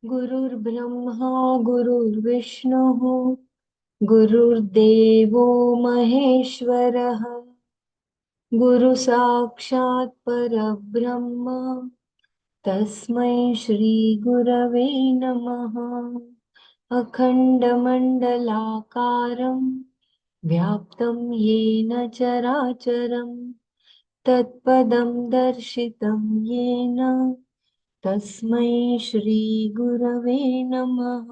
गुरुर्ब्रह्मा गुरुर्विष्णुः गुरुर्देवो महेश्वरः गुरुसाक्षात् परब्रह्म तस्मै श्रीगुरवे नमः। अखण्डमण्डलाकारं व्याप्तं येन चराचरं तत्पदं दर्शितं येन तस्मै श्रीगुरवे नमः।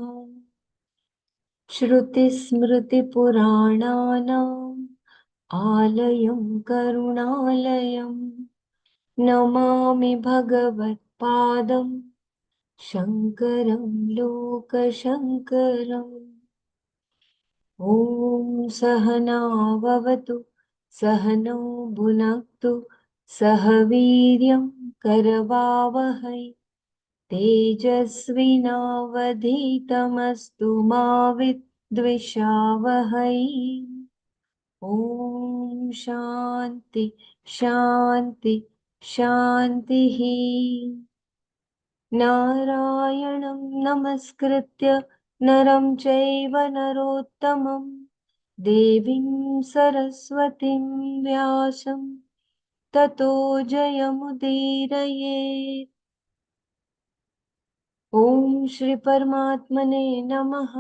श्रुतिस्मृतिपुराणानाम् आलयं करुणालयं नमामि भगवत्पादं शङ्करं लोकशङ्करम्। ॐ सहनाववतु सहनौ भुनक्तु सह वीर्यं करवावहै तेजस्विनावधीतमस्तु मा विद्विषावहै। ॐ शान्ति शान्ति शान्तिः। नारायणं नमस्कृत्य नरं चैव नरोत्तमं देवीं सरस्वतीं व्यासं ततो जयमुदीरयेत्। ॐ श्री परमात्मने नमः।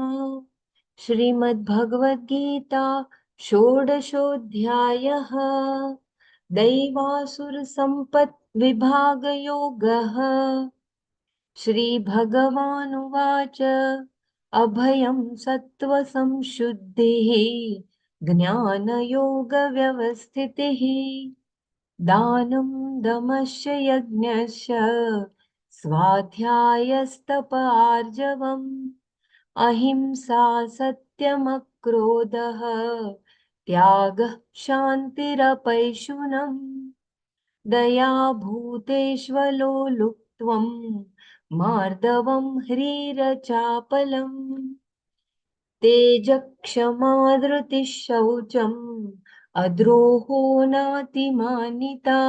श्रीमद्भगवद्गीता षोडशोऽध्यायः दैवासुरसम्पद्विभागयोगः। श्रीभगवानुवाच अभयं सत्त्वसंशुद्धिः ज्ञानयोगव्यवस्थितिः दानं दमश्च यज्ञश्च स्वाध्यायस्तपार्जवम् अहिंसा सत्यमक्रोधः त्यागः शान्तिरपैशुनम् दया भूतेष्वलोलुप्त्वं मार्दवं ह्रीरचापलम् तेजक्षमा धृतिः शौचम् अद्रोहो नातिमानिता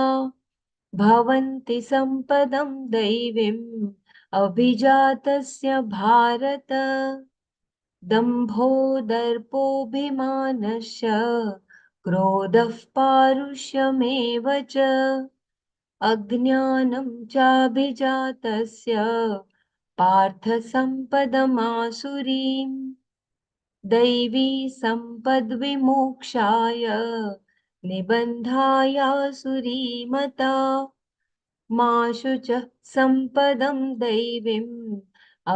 भवन्ति सम्पदं दैवीम् अभिजातस्य भारत दम्भो दर्पोऽभिमानश्च क्रोधः पारुष्यमेव च अज्ञानं चाभिजातस्य पार्थसम्पदमासुरीम् दैवी सम्पद्विमोक्षाय निबन्धायासुरीमता मा शुचः सम्पदं दैवीम्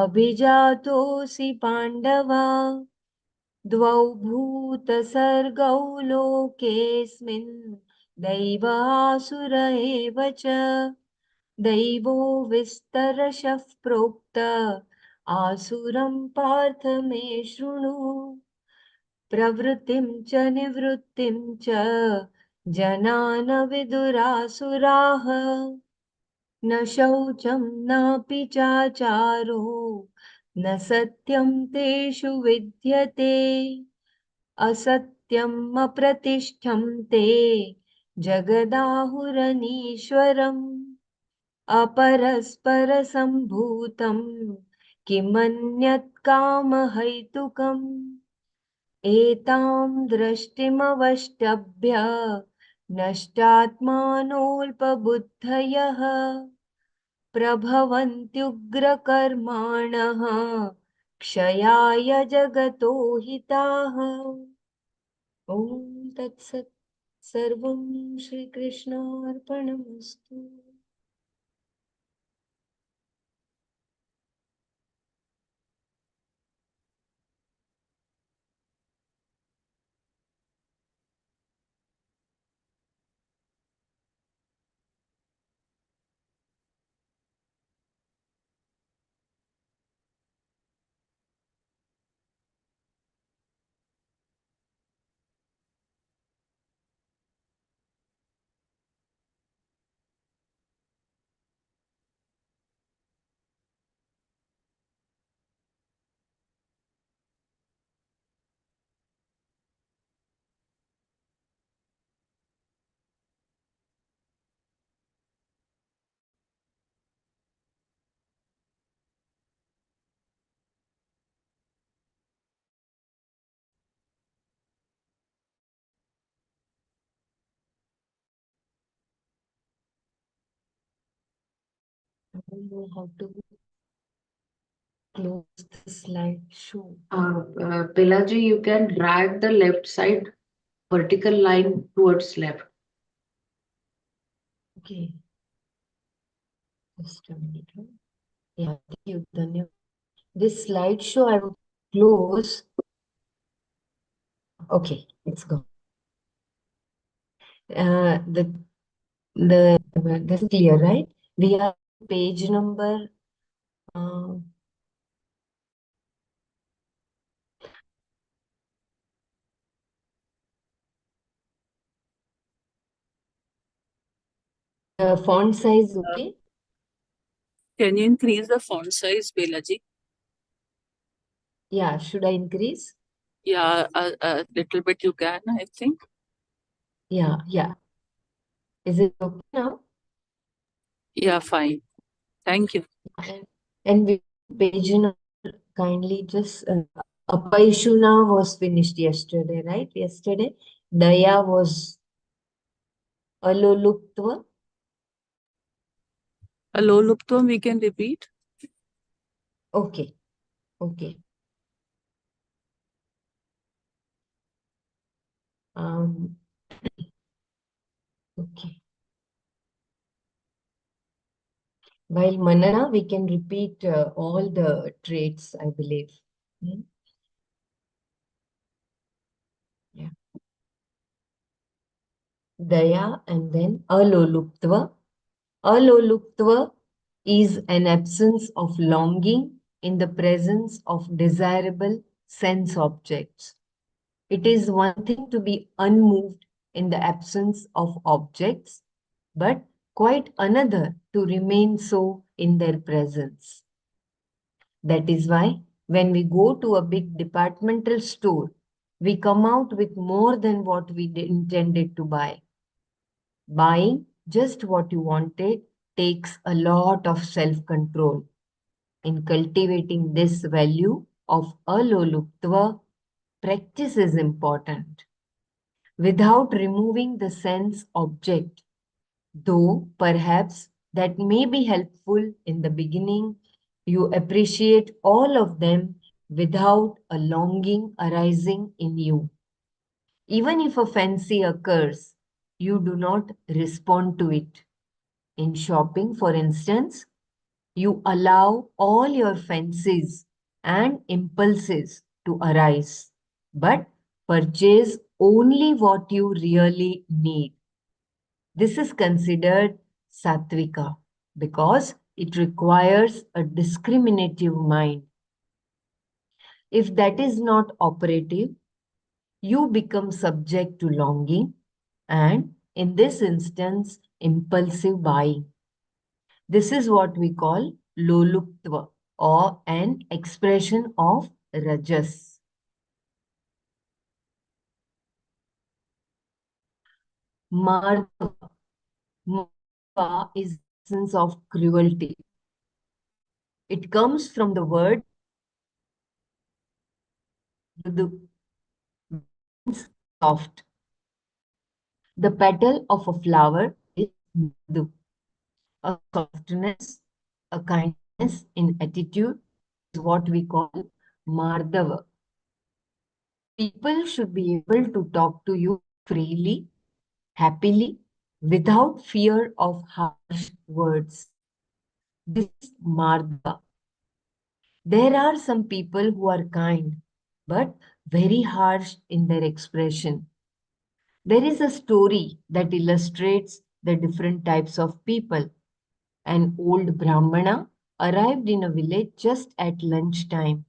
अभिजातोऽसि पाण्डव द्वौ भूतसर्गौ लोकेऽस्मिन् दैव आसुर एव च दैवो विस्तरशः प्रोक्त आसुरं पार्थ मे शृणु प्रवृत्तिं च निवृत्तिं च जना न विदुरासुराः न शौचं नापि चाचारो न सत्यं तेषु विद्यते असत्यम् अप्रतिष्ठं ते जगदाहुरनीश्वरम् अपरस्परसम्भूतं किमन्यत् कामहैतुकम् एतां दृष्टिमवष्टभ्य नष्टात्मानोऽल्पबुद्धयः प्रभवन्त्युग्रकर्माणः क्षयाय जगतो हिताः। ॐ तत्सत्। सर्वं श्रीकृष्णार्पणमस्तु। don't know how to close the slideshow. Pilaji, you can drag the left side vertical line towards left. Okay, just a minute. Yeah, thank you, Danya. This slideshow I would close. Okay, it's gone. The this is clear, right? We are page number uh, the font size, okay? Can you increase the font size, Belaji? Yeah, should I increase? Yeah, a little bit you can, I think. Yeah, yeah. Is it okay now? Yeah, fine. Thank you. And we page number kindly just Apaishuna was finished yesterday, right? Yesterday, Daya was Aloluktva. Aloluptum, we can repeat. Okay, okay. Um, okay. While Manana, we can repeat all the traits, I believe. Hmm? Yeah. Daya and then Aloluktva. Aloluktva is an absence of longing in the presence of desirable sense objects. It is one thing to be unmoved in the absence of objects, but quite another to remain so in their presence. That is why when we go to a big departmental store, we come out with more than what we intended to buy. Buying just what you wanted takes a lot of self control. In cultivating this value of aloluktva, practice is important. Without removing the sense object, though perhaps that may be helpful in the beginning, you appreciate all of them without a longing arising in you. Even if a fancy occurs, you do not respond to it. In shopping, for instance, you allow all your fancies and impulses to arise, but purchase only what you really need. This is considered sattvika because it requires a discriminative mind. If that is not operative, you become subject to longing and, in this instance, impulsive buying. This is what we call loluktva or an expression of rajas. Mardava. Mardava is the essence of cruelty. It comes from the word mridu, means soft. The petal of a flower is mridu, a softness, a kindness in attitude is what we call mardava. People should be able to talk to you freely, happily, without fear of harsh words. This is mardava. There are some people who are kind, but very harsh in their expression. There is a story that illustrates the different types of people. An old Brahmana arrived in a village just at lunchtime.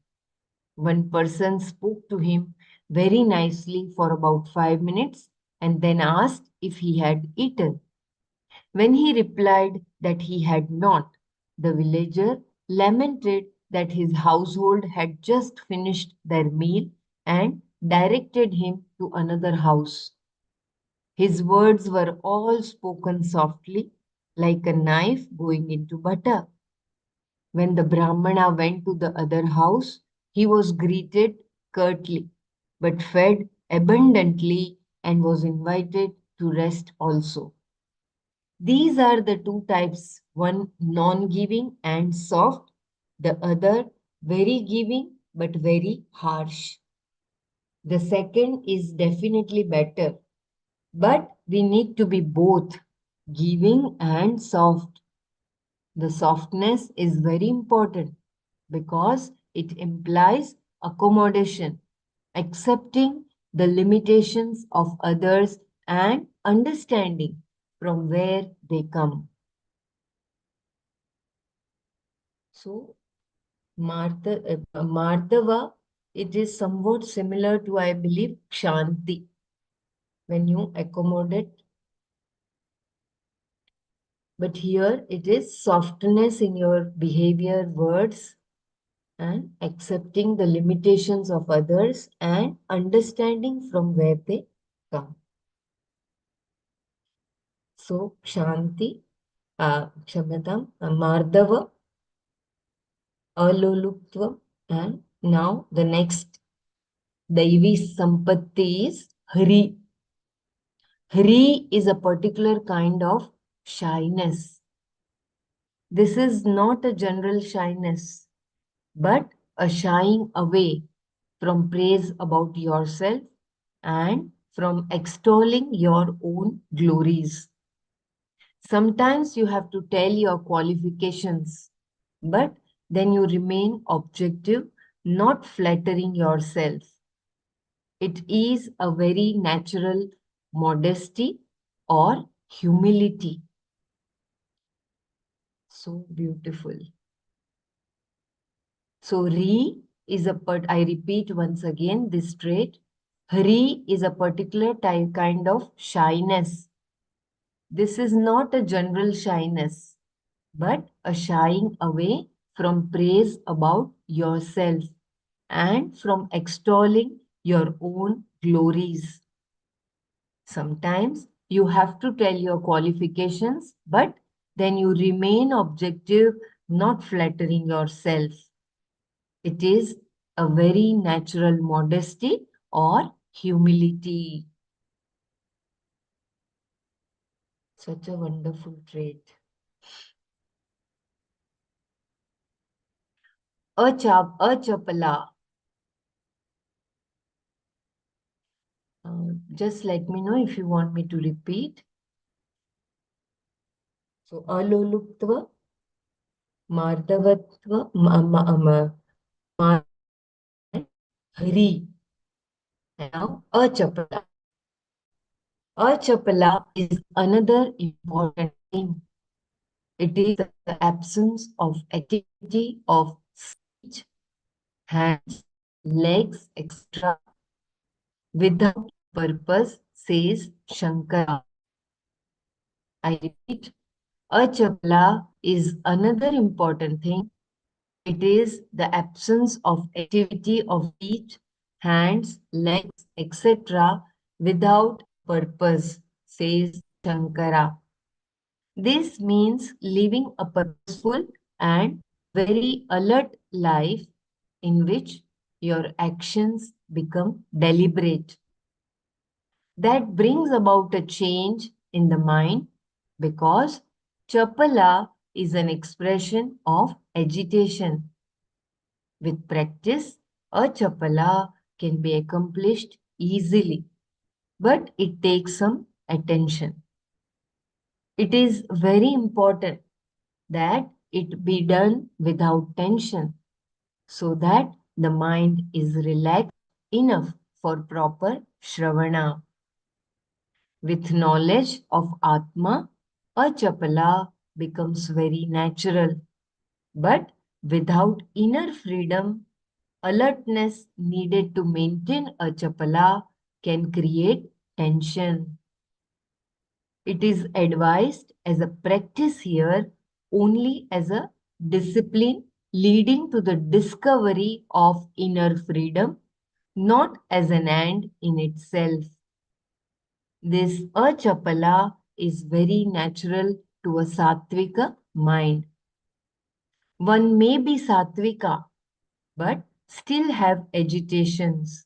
One person spoke to him very nicely for about 5 minutes and then asked if he had eaten. When he replied that he had not, the villager lamented that his household had just finished their meal and directed him to another house. His words were all spoken softly, like a knife going into butter. When the Brahmana went to the other house, he was greeted curtly, but fed abundantly and was invited to rest also. These are the two types, one non-giving and soft, the other very giving but very harsh. The second is definitely better, but we need to be both giving and soft. The softness is very important because it implies accommodation, accepting the limitations of others and understanding from where they come. So, Mardava, it is somewhat similar to, I believe, Kshanti. When you accommodate, but here it is softness in your behavior, words, and accepting the limitations of others and understanding from where they come. So, Kshanti, Kshamyatam, Mardava, Aloluptva, and now the next Daivi Sampatti is Hari. Hari is a particular kind of shyness. This is not a general shyness, but a shying away from praise about yourself and from extolling your own glories. Sometimes you have to tell your qualifications, but then you remain objective, not flattering yourself. It is a very natural modesty or humility. So beautiful. So Re is I repeat once again this trait. Re is a particular type kind of shyness. This is not a general shyness, but a shying away from praise about yourself and from extolling your own glories. Sometimes you have to tell your qualifications, but then you remain objective, not flattering yourself. It is a very natural modesty or humility. Such a wonderful trait. Achapala. Just let me know if you want me to repeat. So, aloluptva, mardavatva, hari. Now, achapala. Achapala is another important thing. It is the absence of activity of speech, hands, legs, etc. without purpose, says Shankara. I repeat, achapala is another important thing. It is the absence of activity of feet, hands, legs, etc. without purpose, says Shankara. This means living a purposeful and very alert life in which your actions become deliberate. That brings about a change in the mind because chapala is an expression of agitation. With practice, a chapala can be accomplished easily, but it takes some attention. It is very important that it be done without tension so that the mind is relaxed enough for proper shravana. With knowledge of Atma, a chapala becomes very natural. But without inner freedom, alertness needed to maintain a chapala can create tension. It is advised as a practice here only as a discipline leading to the discovery of inner freedom, not as an end in itself. This achapala is very natural to a sattvika mind. One may be sattvika but still have agitations.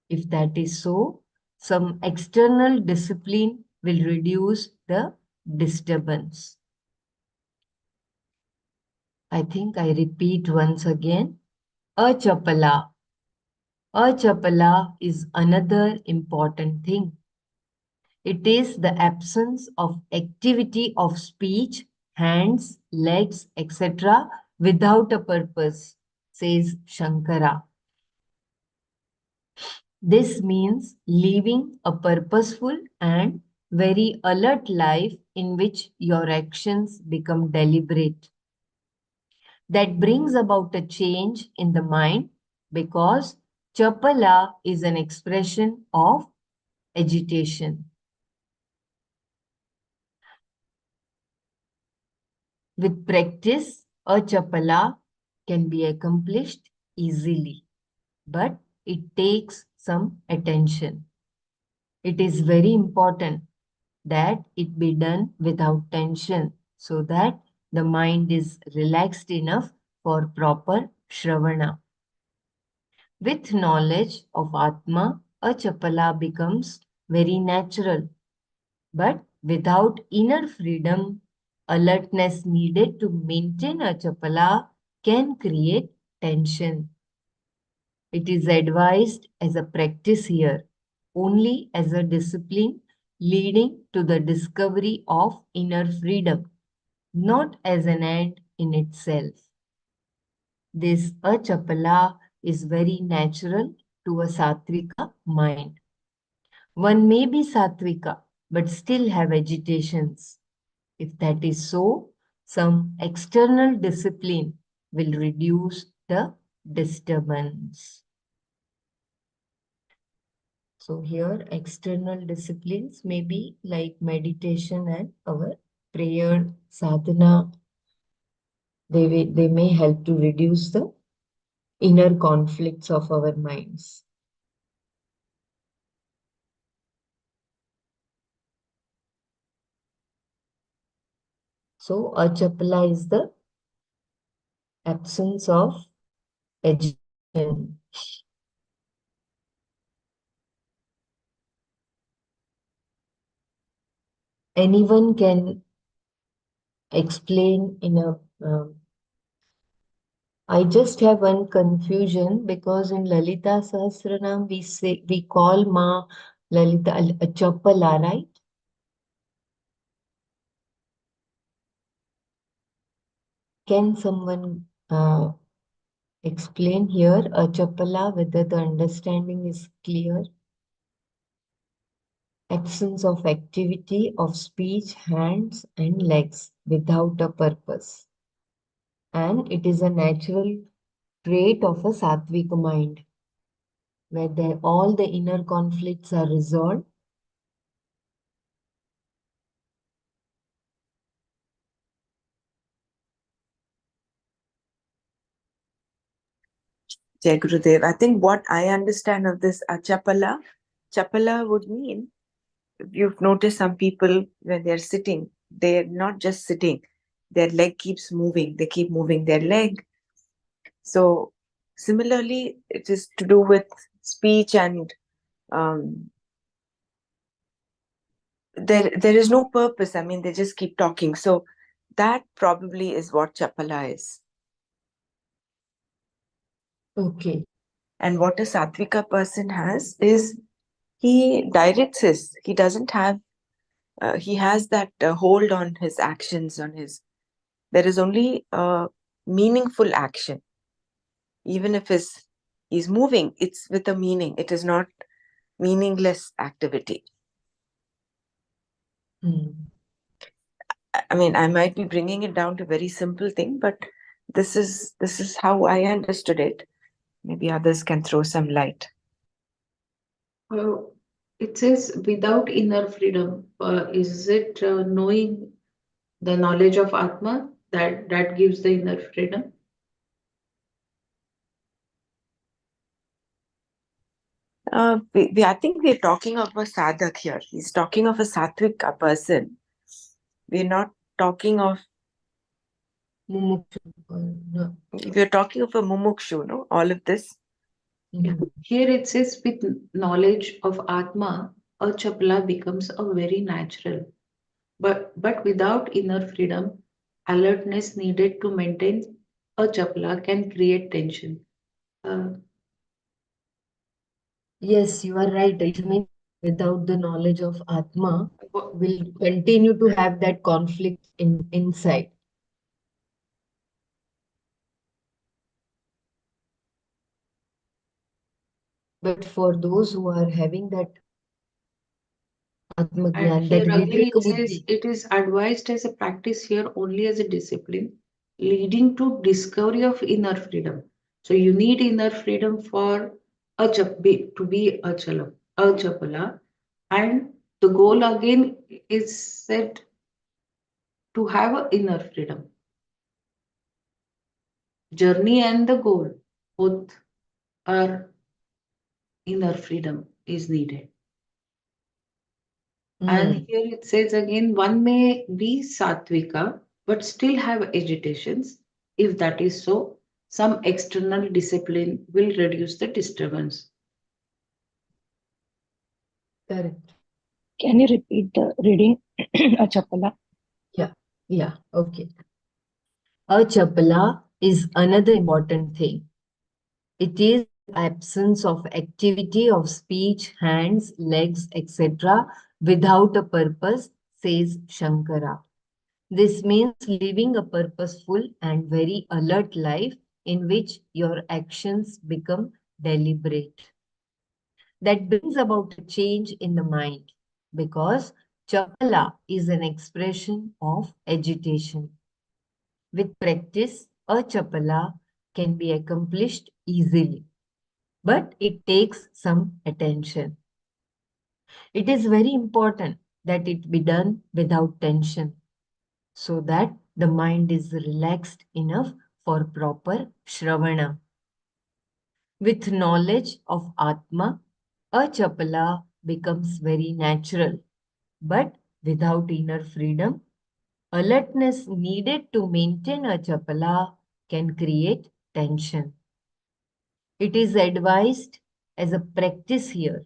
If that is so, some external discipline will reduce the disturbance. I think I repeat once again. Achapala. Achapala is another important thing. It is the absence of activity of speech, hands, legs, etc. without a purpose, says Shankara. This means living a purposeful and very alert life in which your actions become deliberate. That brings about a change in the mind because chapala is an expression of agitation. With practice, a chapala can be accomplished easily, but it takes some attention. It is very important that it be done without tension so that the mind is relaxed enough for proper shravana. With knowledge of Atma, a chapala becomes very natural. But without inner freedom, alertness needed to maintain a chapala can create tension. It is advised as a practice here, only as a discipline leading to the discovery of inner freedom, not as an end in itself. This achapala is very natural to a sattvika mind. One may be sattvika but still have agitations. If that is so, some external discipline will reduce the disturbance. So here external disciplines may be like meditation and our prayer, sadhana. They may help to reduce the inner conflicts of our minds. So achapala is the absence of agitation. Anyone can explain in a I just have one confusion because in Lalita Sahasranam we call Ma Lalita a Chapala, right? Can someone explain here a Chapala whether the understanding is clear? Absence of activity of speech, hands and legs without a purpose. And it is a natural trait of a sattvic mind where all the inner conflicts are resolved. Jai Gurudev. I think what I understand of this chapala would mean, you've noticed some people when they're sitting, they're not just sitting, their leg keeps moving, they keep moving their leg. So similarly, it is to do with speech and there is no purpose. I mean, they just keep talking. So that probably is what chapala is. Okay. And what a sattvika person has is he directs he doesn't have, he has that hold on his actions, there is only meaningful action. Even if he's moving, it's with a meaning. It is not meaningless activity. I mean, I might be bringing it down to a very simple thing, but this is how I understood it. Maybe others can throw some light. It says without inner freedom. Is it knowing the knowledge of Atma that gives the inner freedom? I think we're talking of a sadhak here. He's talking of a sattvic person. We're not talking of No. we're talking of a mumukshu, no? All of this. Here it says with knowledge of Atma, a chapla becomes a very natural. But without inner freedom, alertness needed to maintain a chapla can create tension. Uh, Yes, you are right. It means without the knowledge of Atma, wha- we'll continue to have that conflict inside. But for those who are having that Atma and Gyan, that here again Vivek it says Buddhi, it is advised as a practice here only as a discipline, leading to discovery of inner freedom. So you need inner freedom for to be a chapala, and the goal again is said to have a inner freedom. Journey and the goal both are inner freedom is needed. And mm, here it says again, one may be sattvika but still have agitations. If that is so, some external discipline will reduce the disturbance. correct. Can you repeat the reading, Achapala? Yeah, yeah, okay. A chapala is another important thing. It is the absence of activity of speech, hands, legs, etc. without a purpose, says Shankara. This means living a purposeful and very alert life in which your actions become deliberate. That brings about a change in the mind because chapala is an expression of agitation. With practice, a chapala can be accomplished easily, but it takes some attention. It is very important that it be done without tension so that the mind is relaxed enough for proper shravana. With knowledge of Atma, a chapala becomes very natural, but without inner freedom, alertness needed to maintain a chapala can create tension. It is advised as a practice here,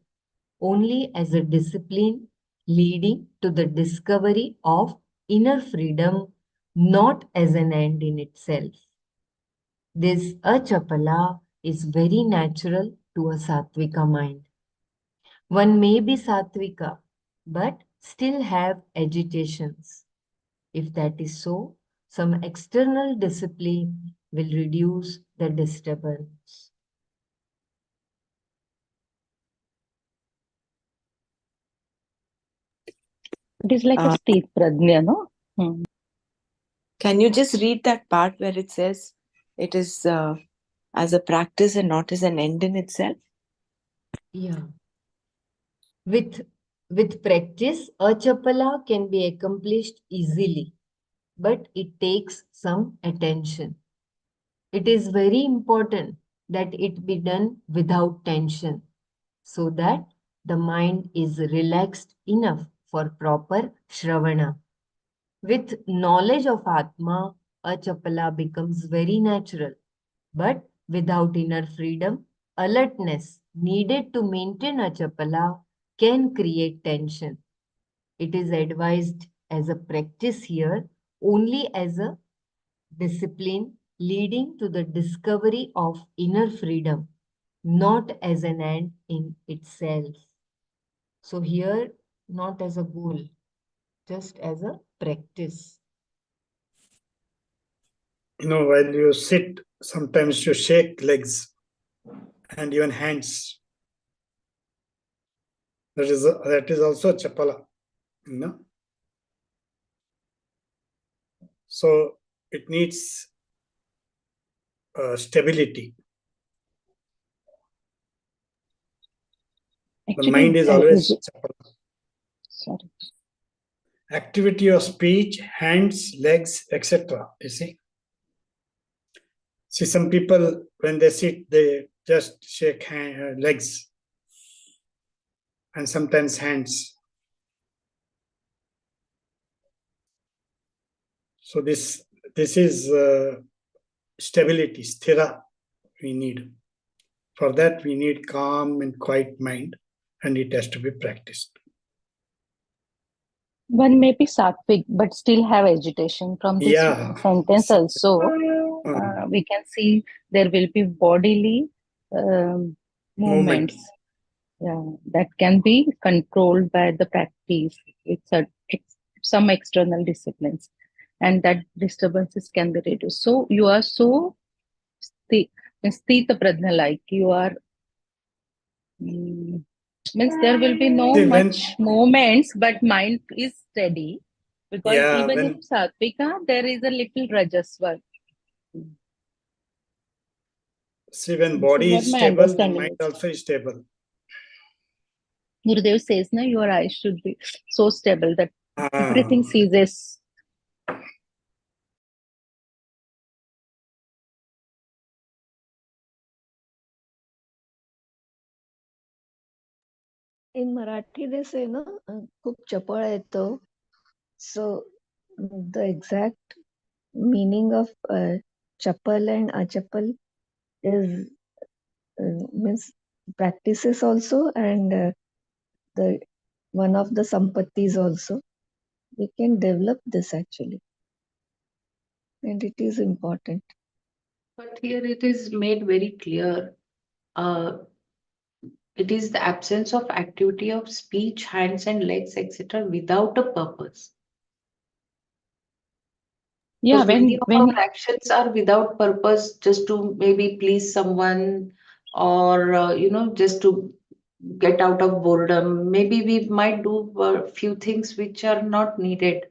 only as a discipline leading to the discovery of inner freedom, not as an end in itself. This achapala is very natural to a sattvika mind. One may be sattvika, but still have agitations. If that is so, some external discipline will reduce the disturbance. It is like a Uh, state pradnya, no? Hmm. can you just read that part where it says it is as a practice and not as an end in itself? Yeah. With practice, a chapala can be accomplished easily, but it takes some attention. It is very important that it be done without tension so that the mind is relaxed enough for proper shravana. With knowledge of Atma, a chapala becomes very natural, but without inner freedom, alertness needed to maintain a chapala can create tension. It is advised as a practice here only as a discipline leading to the discovery of inner freedom, not as an end in itself. So, here, not as a goal, just as a practice. While you sit, sometimes you shake legs and even hands. That is also chapala. So it needs stability. The mind is always chapala. Sorry. Activity of speech, hands, legs, etc. You see, some people when they sit, they just shake legs and sometimes hands. So this is stability, sthira we need. For that we need calm and quiet mind, and it has to be practiced. One may be sattvic, but still have agitation. From this Yeah. sentence also, we can see there will be bodily Movement. movements. Yeah, that can be controlled by the practice with some external disciplines, and that disturbances can be reduced. So you are so sthita prajna, like you are. Means there will be no See, much movements, but mind is steady, because yeah, even in sattvika there is a little rajasva. when This is body what is my stable, then understanding mind is. also is stable. Gurudev says, "No, your eyes should be so stable that Ah, everything ceases." In Marathi, they say, no, खूप चपळ आहे तो. So, the exact meaning of chapal and achapal is means practices also, and the one of the sampattis also. We can develop this actually, and it is important. But here it is made very clear. Uh, it is the absence of activity of speech, hands, and legs, etc., without a purpose. Yeah, Because many of our when actions are without purpose, just to maybe please someone, or just to get out of boredom. Maybe we might do a few things which are not needed.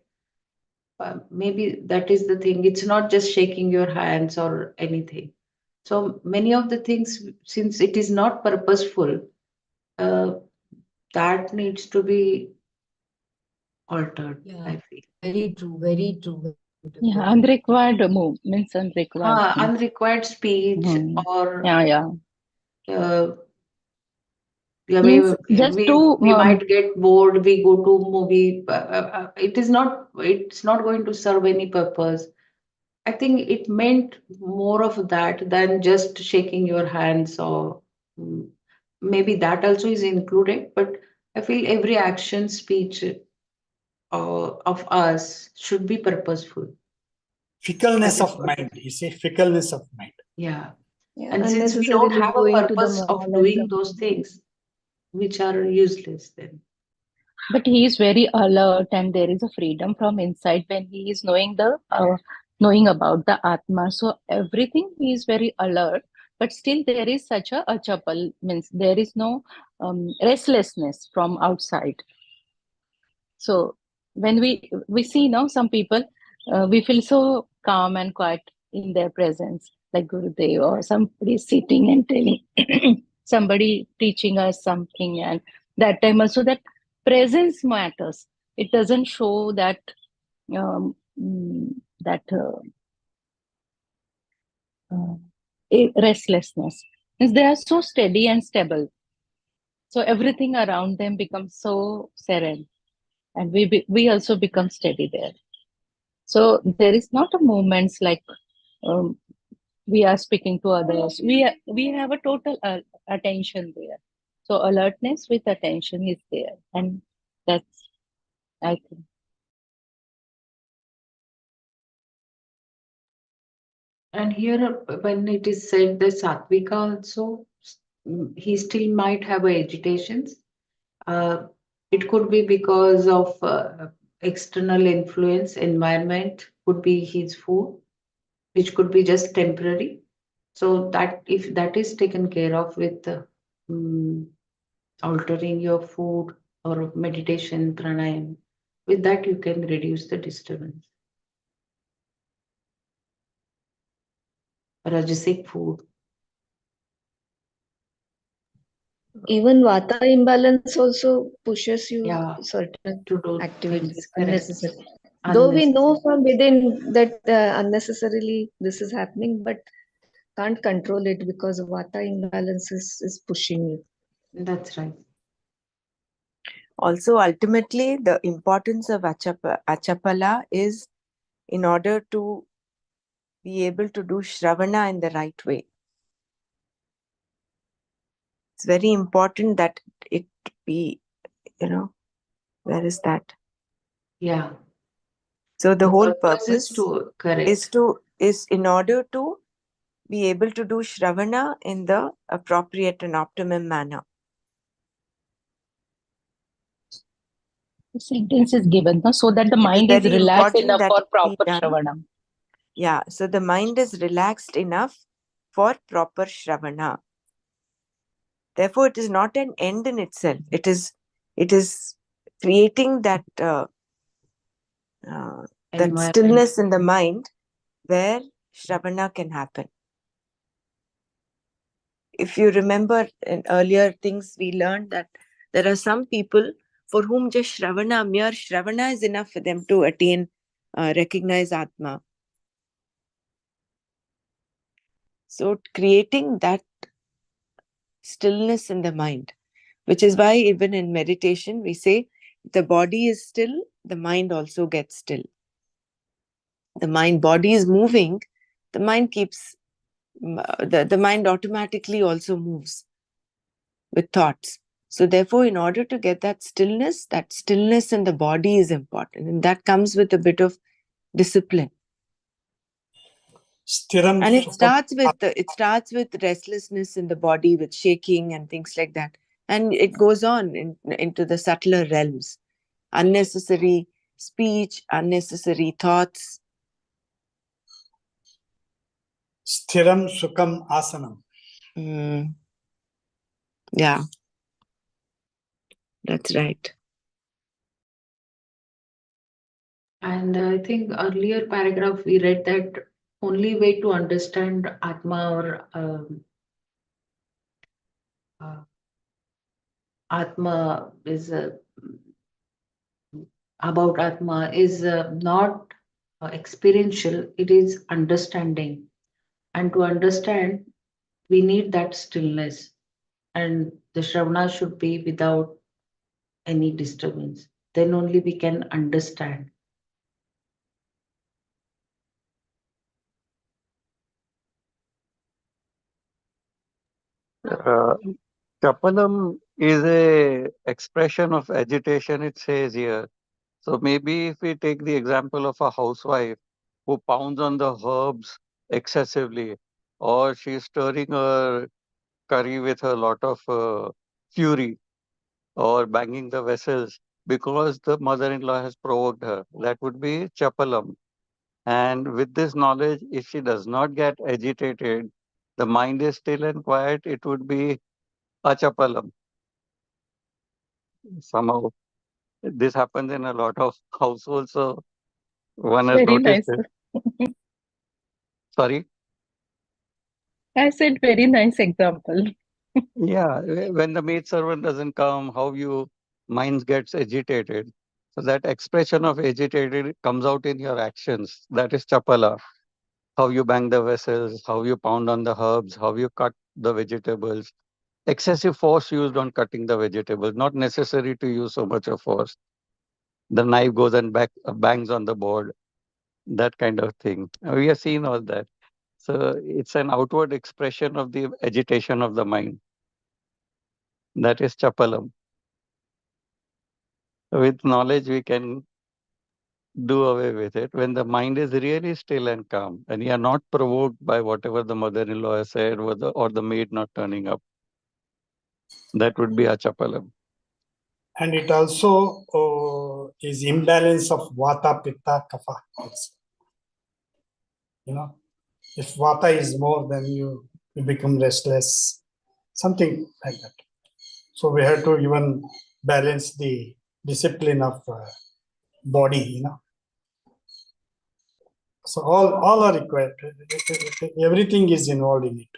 Maybe that is the thing. It's not just shaking your hands or anything. So many of the things, since it is not purposeful, uh, that needs to be altered, Yeah, I feel. very true, very true. Very yeah, beautiful. unrequired move means unrequired things. Unrequired speech, Hmm. or Yeah, yeah. uh, yeah, Means just we to we might get bored. We go to movie. It is not. It's not going to serve any purpose. I think it meant more of that than just shaking your hands, or mm, maybe that also is included. But I feel every action, speech of us should be purposeful. That fickleness is of what. mind. You see, fickleness of mind. Yeah. Yeah, And since we don't unnecessarily have a going to the purpose mall of and doing those something. things, which are useless, then. But he is very alert, and there is a freedom from inside when he is knowing about the atma. So everything he is very alert, but still there is such a achapal, means there is no restlessness from outside. So when we see now some people, we feel so calm and quiet in their presence, like Gurudev, or somebody sitting and telling somebody teaching us something, and that time also that presence matters. It doesn't show that um, mm, that restlessness. Means they are so steady and stable. So everything around them becomes so serene, and we also become steady there. So there is not a moments like um, we are speaking to others. We have a total attention there. So alertness with attention is there, and that's, I think. And here, when it is said that Satvika also, he still might have agitations. Uh, it could be because of external influence, environment, could be his food, which could be just temporary. So that if that is taken care of with um, altering your food or meditation, pranayam, with that you can reduce the disturbance. Rajasic food. Even vata imbalance also pushes you Yeah, certain to do activities things, correct. unnecessary. Though we know Unnecessary. from within that unnecessarily this is happening, but can't control it because vata imbalance is pushing you. That's right. Also, ultimately, the importance of achapala is in order to be able to do shravana in the right way. It's very important that it be, where is that? Yeah. So the The whole purpose is purpose to correct. is in order to be able to do Shravana in the appropriate and optimum manner. The sentence is given, no? So that the It is mind is very relaxed important enough that for it be proper done. Shravanam. Yeah, so the mind is relaxed enough for proper Shravana. Therefore, it is not an end in itself. It is creating that Environment. stillness in the mind where Shravana can happen. If you remember in earlier things, we learned that there are some people for whom just Shravana, mere Shravana is enough for them to attain, recognize Atma. So creating that stillness in the mind, which is why even in meditation we say the body is still, the mind also gets still. The mind body is moving, the mind keeps the mind automatically also moves with thoughts. So therefore, in order to get that stillness in the body is important, and that comes with a bit of discipline. Stiram And it Sukham. starts with restlessness in the body, with shaking and things like that, and it goes on into the subtler realms. Unnecessary speech, unnecessary thoughts. Stiram Sukham Asanam. Yeah, that's right. And I think earlier paragraph we read that only way to understand Atma or Atma is about Atma is not experiential, it is understanding. And to understand, we need that stillness. And the Shravana should be without any disturbance. Then only we can understand. Uh, Chapalam is a expression of agitation, it says here. So maybe if we take the example of a housewife who pounds on the herbs excessively, or she's stirring her curry with a lot of fury, or banging the vessels because the mother-in-law has provoked her, that would be chapalam. And with this knowledge, if she does not get agitated, the mind is still and quiet, it would be achapalam. Somehow this happens in a lot of households, so one has Very noticed nice. it. Sorry. I said very nice example. Yeah, when the maid servant doesn't come, how you mind gets agitated. So that expression of agitated comes out in your actions. That is chapala. How you bang the vessels, how you pound on the herbs, how you cut the vegetables. Excessive force used on cutting the vegetables, not necessary to use so much of force. The knife goes and bangs on the board, that kind of thing. We have seen all that. So it's an outward expression of the agitation of the mind. That is chapalam. With knowledge, we can do away with it. When the mind is really still and calm, and you are not provoked by whatever the mother-in-law has said or the maid not turning up, that would be achapalam. And it also is imbalance of Vata, Pitta, Kapha. Also. You know, if Vata is more, then you become restless, something like that. So we have to even balance the discipline of body. So all are required. Everything is involved in it.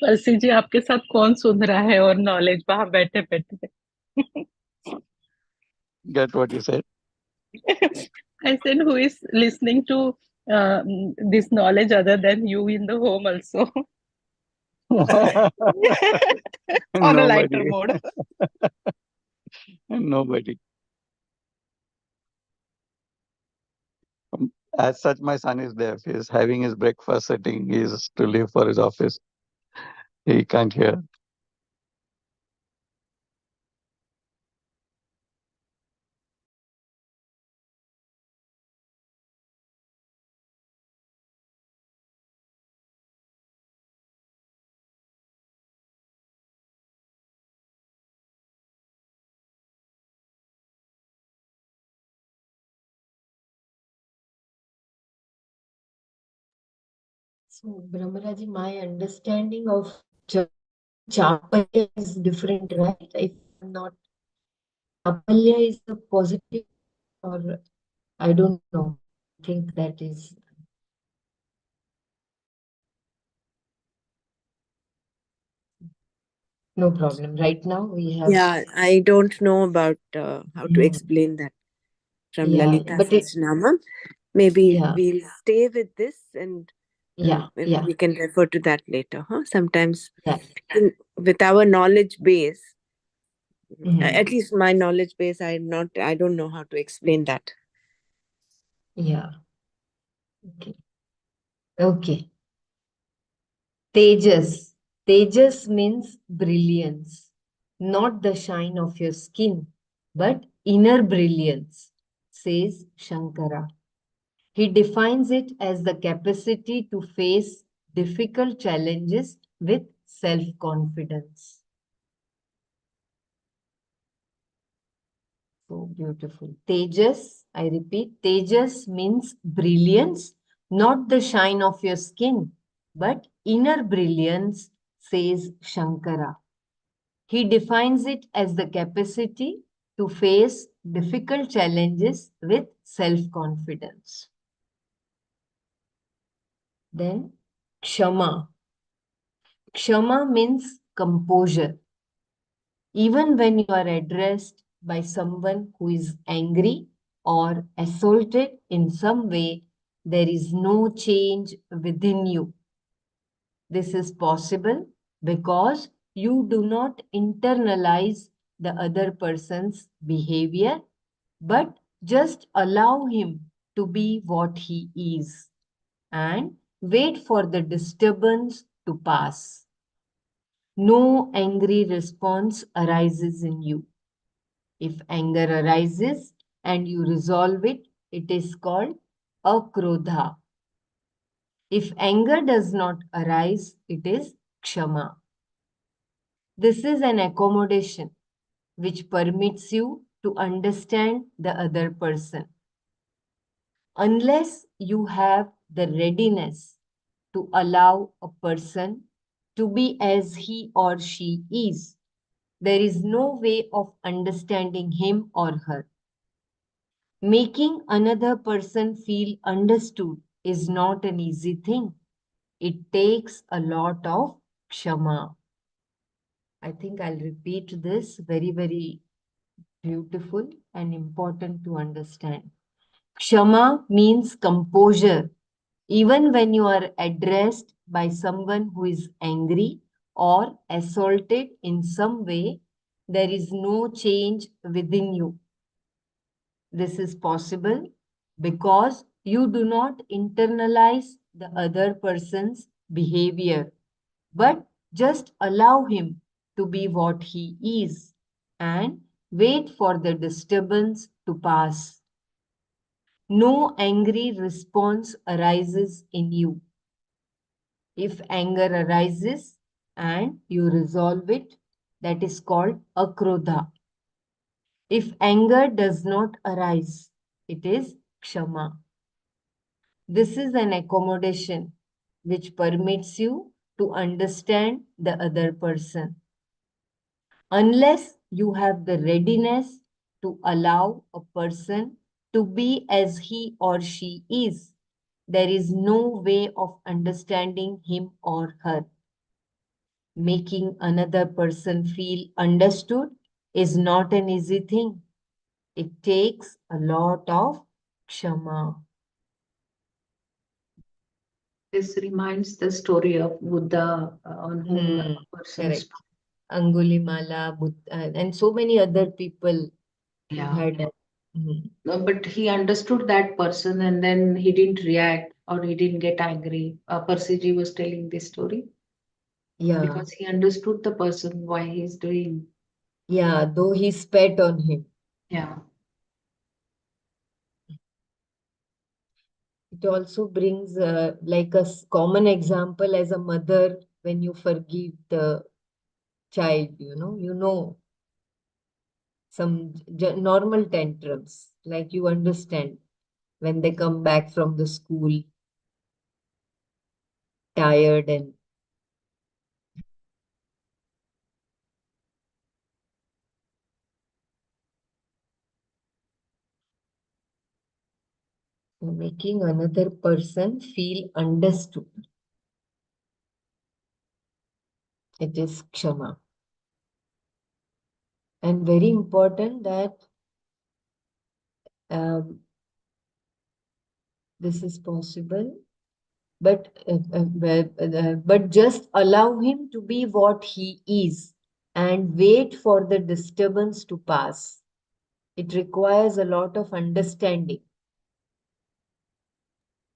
परसी जी आपके साथ कौन सुन रहा है और knowledge वहां बैठे बैठे Get what you said? I said who is listening to this knowledge other than you in the home also on a lighter Nobody. mode. Nobody. As such, my son is deaf. He's having his breakfast sitting. He's to leave for his office. He can't hear. So, Brahmaraji, my understanding of Chapalya is different, right? If I'm not, Chapalya is a positive, or I don't know. I think that is no problem. Right now we have. Yeah, I don't know about how to Mhm. explain that from Yeah, Lalita but it, Sahasranamam. Maybe yeah, we'll stay with this and yeah, maybe yeah, we can refer to that later. Huh? Sometimes yeah. with our knowledge base, Mhm. at least my knowledge base, I don't know how to explain that. Yeah. Okay. Okay. Tejas. Tejas means brilliance, not the shine of your skin, but inner brilliance, says Shankara. He defines it as the capacity to face difficult challenges with self confidence. So beautiful. Tejas, I repeat, Tejas means brilliance, not the shine of your skin, but inner brilliance, says Shankara. He defines it as the capacity to face difficult challenges with self confidence. Then, Kshama. Kshama means composure. Even when you are addressed by someone who is angry or assaulted in some way, there is no change within you. This is possible because you do not internalize the other person's behavior, but just allow him to be what he is and wait for the disturbance to pass. No angry response arises in you. If anger arises and you resolve it, it is called akrodha. If anger does not arise, it is kshama. This is an accommodation which permits you to understand the other person. Unless you have the readiness to allow a person to be as he or she is, there is no way of understanding him or her. Making another person feel understood is not an easy thing. It takes a lot of kshama. I think I'll repeat this, very, very beautiful and important to understand. Kshama means composure. Even when you are addressed by someone who is angry or assaulted in some way, there is no change within you. This is possible because you do not internalize the other person's behavior, but just allow him to be what he is and wait for the disturbance to pass. No angry response arises in you. If anger arises and you resolve it, that is called akrodha. If anger does not arise, it is kshama. This is an accommodation which permits you to understand the other person. Unless you have the readiness to allow a person to be as he or she is, there is no way of understanding him or her. Making another person feel understood is not an easy thing. It takes a lot of kshama. This reminds the story of Buddha on whom a person Correct. spoke. Angulimala, Buddha, and so many other people who Yeah. had. No, but he understood that person and then he didn't react or he didn't get angry. Persiji was telling this story Yeah, because he understood the person, why he's doing. yeah, though he spat on him. Yeah. It also brings like a common example as a mother when you forgive the child, some normal tantrums, like you understand when they come back from the school. tired and making another person feel understood. It is kshama. And very important that this is possible, but just allow him to be what he is and wait for the disturbance to pass. It requires a lot of understanding.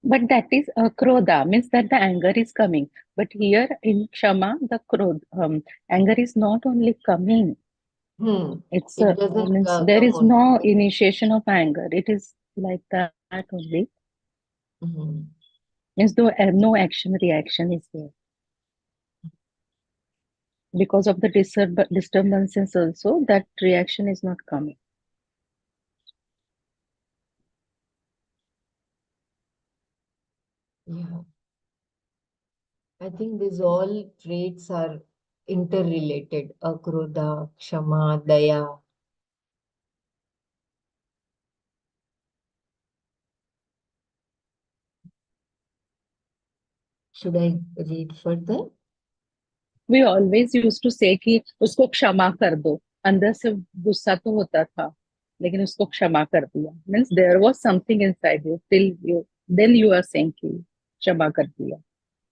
But that is krodha, means that the anger is coming. But here in Kshama, the anger is not only coming. It's It doesn't means there come is on. no initiation of anger. It is like that only. Means though no action reaction is there. Because of the disturbances also, that reaction is not coming. Yeah. I think these all traits are interrelated. Akrodha, Kshama, Daya. Should I read further? We always used to say कि उसको क्षमा कर दो. अंदर से गुस्सा तो होता था, लेकिन उसको क्षमा कर दिया. Means there was something inside you till you then you are saying कि क्षमा कर दिया.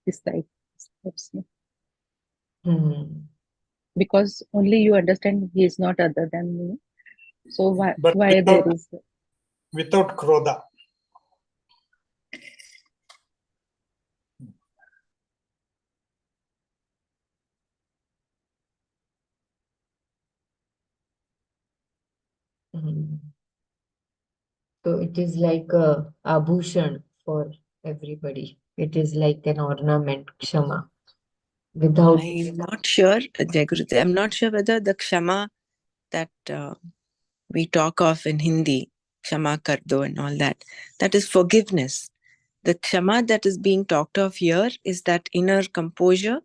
This type steps. Because only you understand he is not other than me. So why there is without krodha. So it is like a abhushan for everybody. It is like an ornament, kshama. Without I'm not sure, Jai Gurudev, I'm not sure whether the kshama that we talk of in Hindi, kshama kar do and all that, that is forgiveness. The kshama that is being talked of here is that inner composure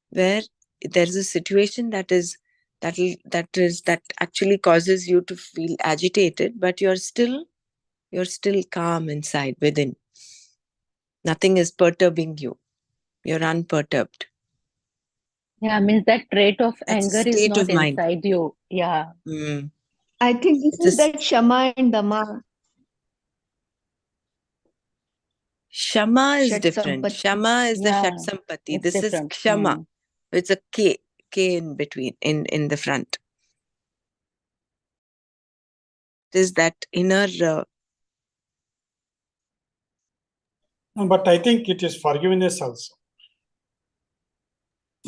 where there is a situation that actually causes you to feel agitated, but you're still calm inside within. Nothing is perturbing you. You're unperturbed. yeah, means that trait of That's a anger is state not of mind. inside you. Yeah. I think this is that Shama and Dama. Shama is Shat different. Sampati. Shama is the Shat Yeah, Sampati. it's This is different. Kshama. It's a K in between, in the front. It is that inner. No, but I think it is forgiveness also.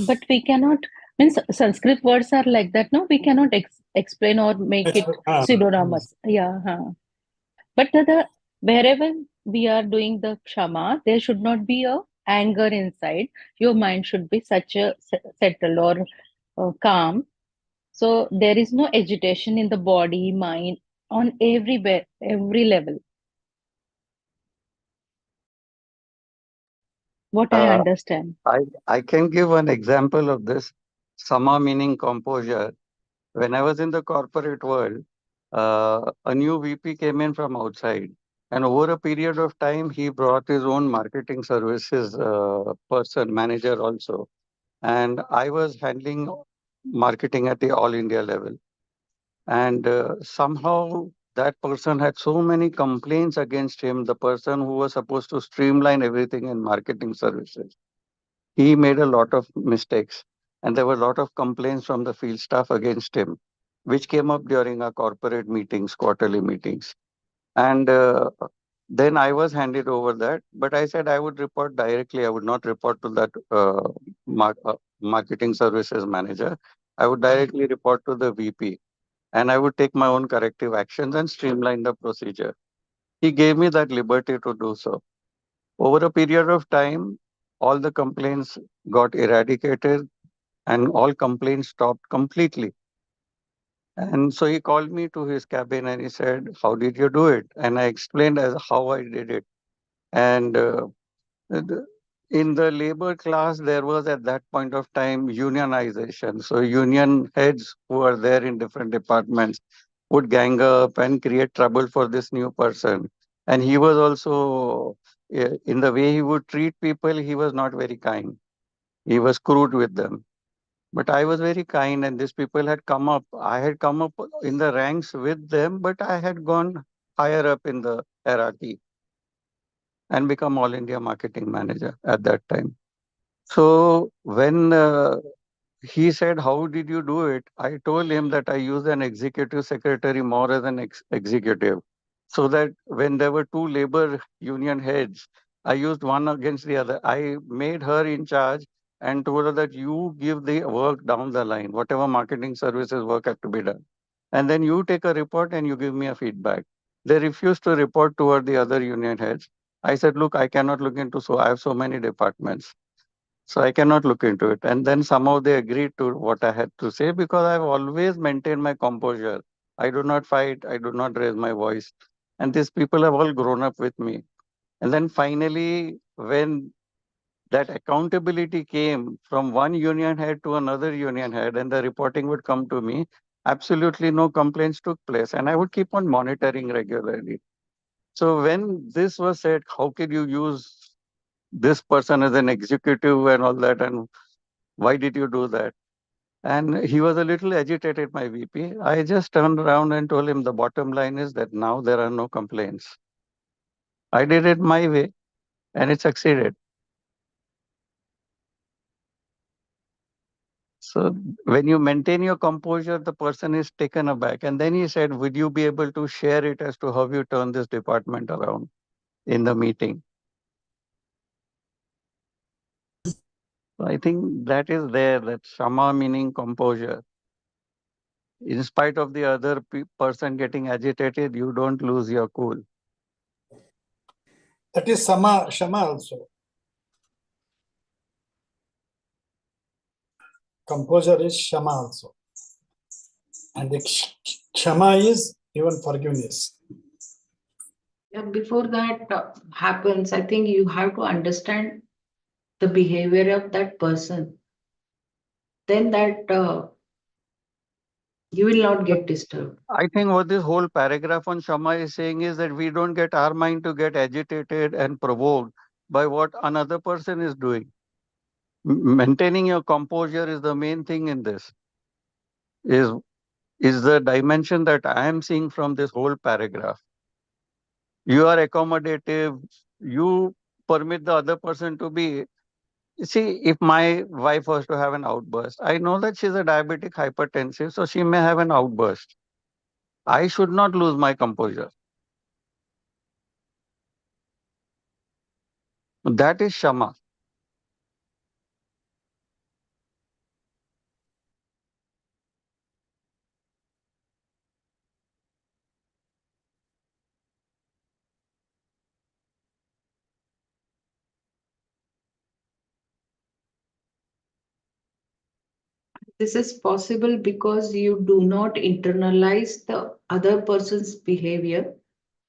But we cannot, means Sanskrit words are like that, no? We cannot explain or make it synonymous. Yeah. But wherever we are doing the kshama, there should not be a anger inside. Your mind should be such a settled or calm. So there is no agitation in the body, mind, on every level. What I understand. I can give one example of this. Sama meaning composure. When I was in the corporate world, a new VP came in from outside, and over a period of time, he brought his own marketing services manager also. And I was handling marketing at the all India level. And somehow that person had so many complaints against him, the person who was supposed to streamline everything in marketing services. He made a lot of mistakes, and there were a lot of complaints from the field staff against him, which came up during our corporate meetings, quarterly meetings. And then I was handed over that, but I said I would report directly. I would not report to that marketing services manager. I would directly report to the VP, and I would take my own corrective actions and streamline the procedure. He gave me that liberty to do so. Over a period of time, all the complaints got eradicated and all complaints stopped completely. And so he called me to his cabin and he said, "How did you do it?" And I explained as how I did it. And in the labor class, there was at that point of time unionization. So union heads who are there in different departments would gang up and create trouble for this new person. And he was also, in the way he would treat people, he was not very kind. He was crude with them. But I was very kind, and these people had come up. I had come up in the ranks with them, but I had gone higher up in the hierarchy and become All India Marketing Manager at that time. So when he said, "How did you do it?" I told him that I used an executive secretary more as an executive. So that when there were two labor union heads, I used one against the other. I made her in charge and told her that you give the work down the line, whatever marketing services work had to be done. And then you take a report and you give me a feedback. They refused to report toward the other union heads. I said, look, I cannot look into, so I have so many departments. So I cannot look into it. And then somehow they agreed to what I had to say because I've always maintained my composure. I do not fight. I do not raise my voice. And these people have all grown up with me. And then finally, when that accountability came from one union head to another union head and the reporting would come to me, absolutely no complaints took place. And I would keep on monitoring regularly. So when this was said, how could you use this person as an executive and all that? And why did you do that? And he was a little agitated, my VP. I just turned around and told him the bottom line is that now there are no complaints. I did it my way and it succeeded. So when you maintain your composure, the person is taken aback. And then he said, would you be able to share it as to how you turn this department around in the meeting? So I think that is there, that Shama meaning composure. In spite of the other person getting agitated, you don't lose your cool. That is Shama also. Composure is Shama also. And the Shama is even forgiveness. Yeah, before that happens, I think you have to understand the behavior of that person. Then that you will not get disturbed. I think what this whole paragraph on Shama is saying is that we don't get our mind to get agitated and provoked by what another person is doing. Maintaining your composure is the main thing in this. Is the dimension that I am seeing from this whole paragraph. You are accommodative. You permit the other person to be. See, if my wife was to have an outburst, I know that she's a diabetic hypertensive, so she may have an outburst. I should not lose my composure. That is Shama. This is possible because you do not internalize the other person's behavior,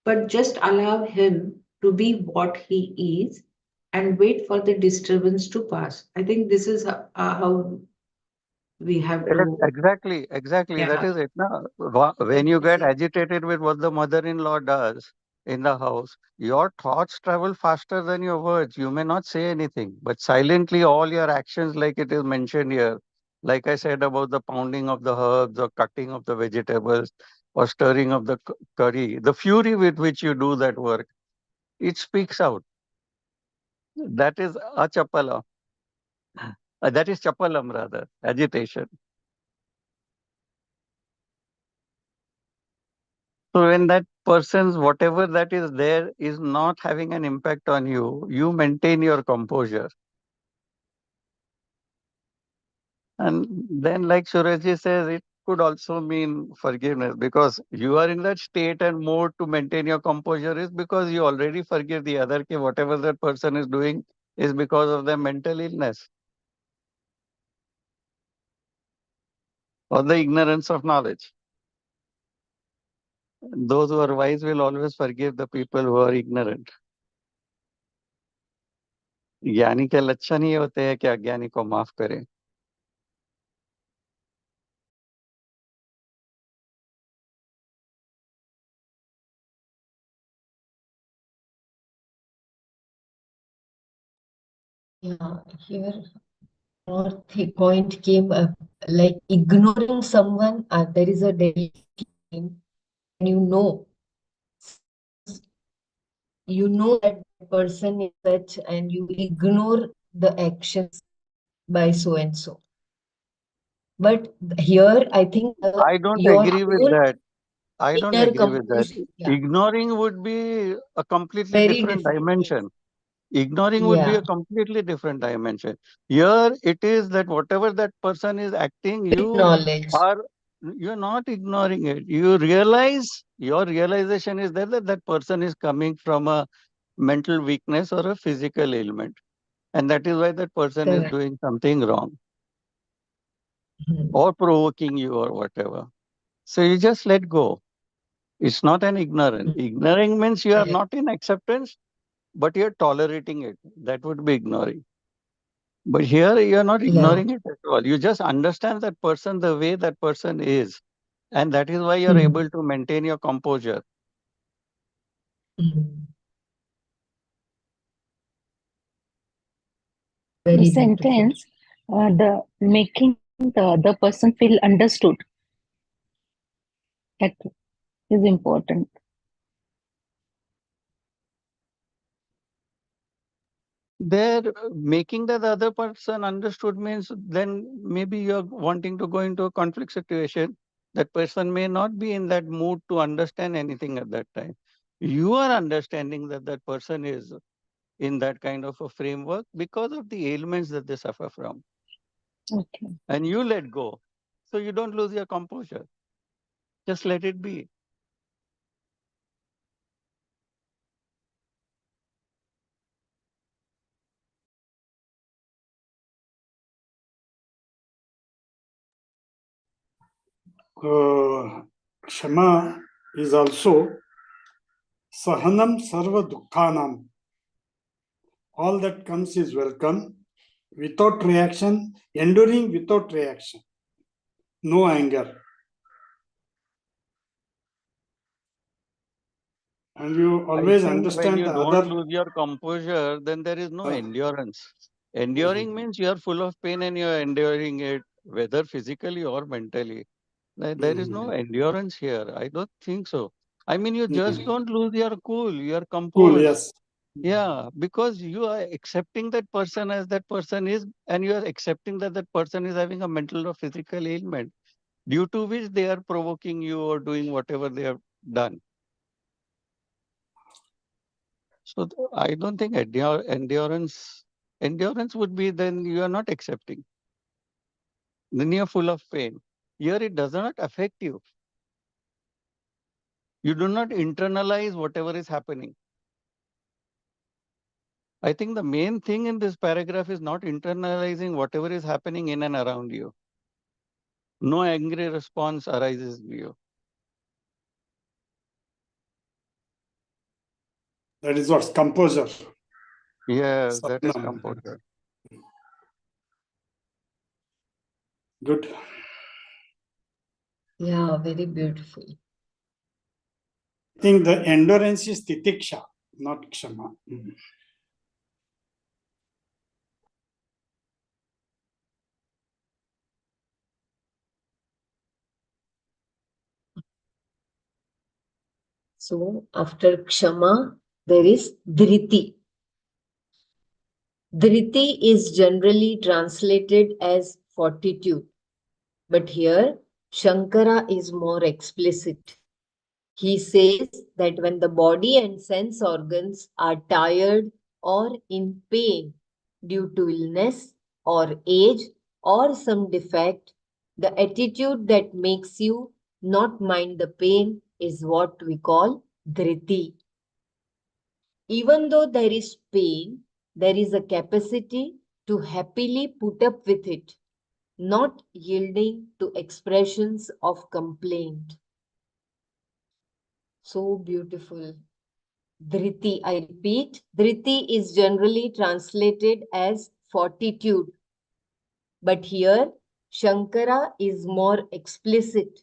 but just allow him to be what he is and wait for the disturbance to pass. I think this is how we have Yes, to. exactly, exactly. That Yeah. is it. Na? When you get agitated with what the mother-in-law does in the house, your thoughts travel faster than your words. You may not say anything, but silently all your actions, like it is mentioned here, like I said about the pounding of the herbs or cutting of the vegetables or stirring of the curry, the fury with which you do that work, it speaks out. That is achapala. That is chapalam rather, agitation. So when that person's whatever that is there is not having an impact on you, you maintain your composure. And then like Surajji says, it could also mean forgiveness because you are in that state and mode to maintain your composure is because you already forgive the other. Whatever that person is doing is because of their mental illness or the ignorance of knowledge. Those who are wise will always forgive the people who are ignorant. ज्ञानी के लक्षण ही होते हैं कि अज्ञानी को माफ करें. Yeah, here or the point came up like ignoring someone. There is a day when you know that person is such, and you ignore the actions by so and so. But here, I think I don't your agree with whole that. I don't inner agree with that. composition, yeah, Ignoring would be a completely very different different. Yes. dimension. Ignoring would be Yeah, a completely different dimension. Here it is that whatever that person is acting, knowledge. you're not ignoring it. You realize, your realization is that that person is coming from a mental weakness or a physical ailment. And that is why that person is Correct. doing something wrong Hmm. or provoking you or whatever. So you just let go. It's not an ignorance. Ignoring means you are Correct. not in acceptance, but you're tolerating it. That would be ignoring. But here you're not Yeah. ignoring it at all. You just understand that person the way that person is. And that is why you're Hmm. able to maintain your composure. Hmm. The Very beautiful. sentence, the making the other person feel understood, that is important. There, making that other person understood means then maybe you're wanting to go into a conflict situation. That person may not be in that mood to understand anything at that time. You are understanding that that person is in that kind of a framework because of the ailments that they suffer from. Okay. And you let go. So you don't lose your composure. Just let it be. Kshama is also Sahanam Sarva Dukkhanam. All that comes is welcome, without reaction, enduring without reaction, no anger. And you I always think when understand you the don't other. lose your composure, then there is no endurance. Enduring means you are full of pain and you are enduring it, whether physically or mentally. There is no endurance here. I don't think so. I mean, you just don't lose your cool, you are Cool, composed. yes. Yeah, because you are accepting that person as that person is, and you are accepting that that person is having a mental or physical ailment due to which they are provoking you or doing whatever they have done. So I don't think endurance would be then you are not accepting. Then you are full of pain. Here it does not affect you. You do not internalize whatever is happening. I think the main thing in this paragraph is not internalizing whatever is happening in and around you. No angry response arises in you. That is what's composure. Yes, that is Sahanam. composure. Good. Yeah, very beautiful. I think the endurance is titiksha, not kshama. So after Kshama, there is Dhriti. Dhriti is generally translated as fortitude, but here Shankara is more explicit. He says that when the body and sense organs are tired or in pain due to illness or age or some defect, the attitude that makes you not mind the pain is what we call dhriti. Even though there is pain, there is a capacity to happily put up with it, not yielding to expressions of complaint. So beautiful. Dhriti, I repeat, Dhriti is generally translated as fortitude. But here, Shankara is more explicit.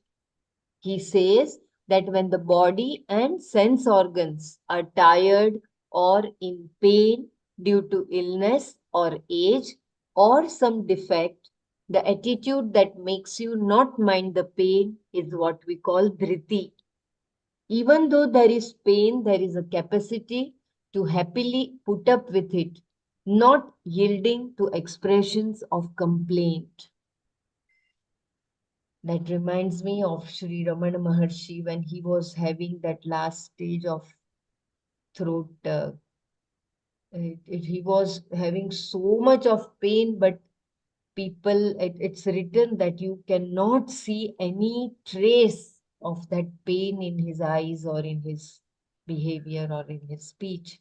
He says that when the body and sense organs are tired or in pain due to illness or age or some defect, the attitude that makes you not mind the pain is what we call dhriti. Even though there is pain, there is a capacity to happily put up with it, not yielding to expressions of complaint. That reminds me of Sri Ramana Maharshi when he was having that last stage of throat. He was having so much of pain, but it's written that you cannot see any trace of that pain in his eyes or in his behavior or in his speech.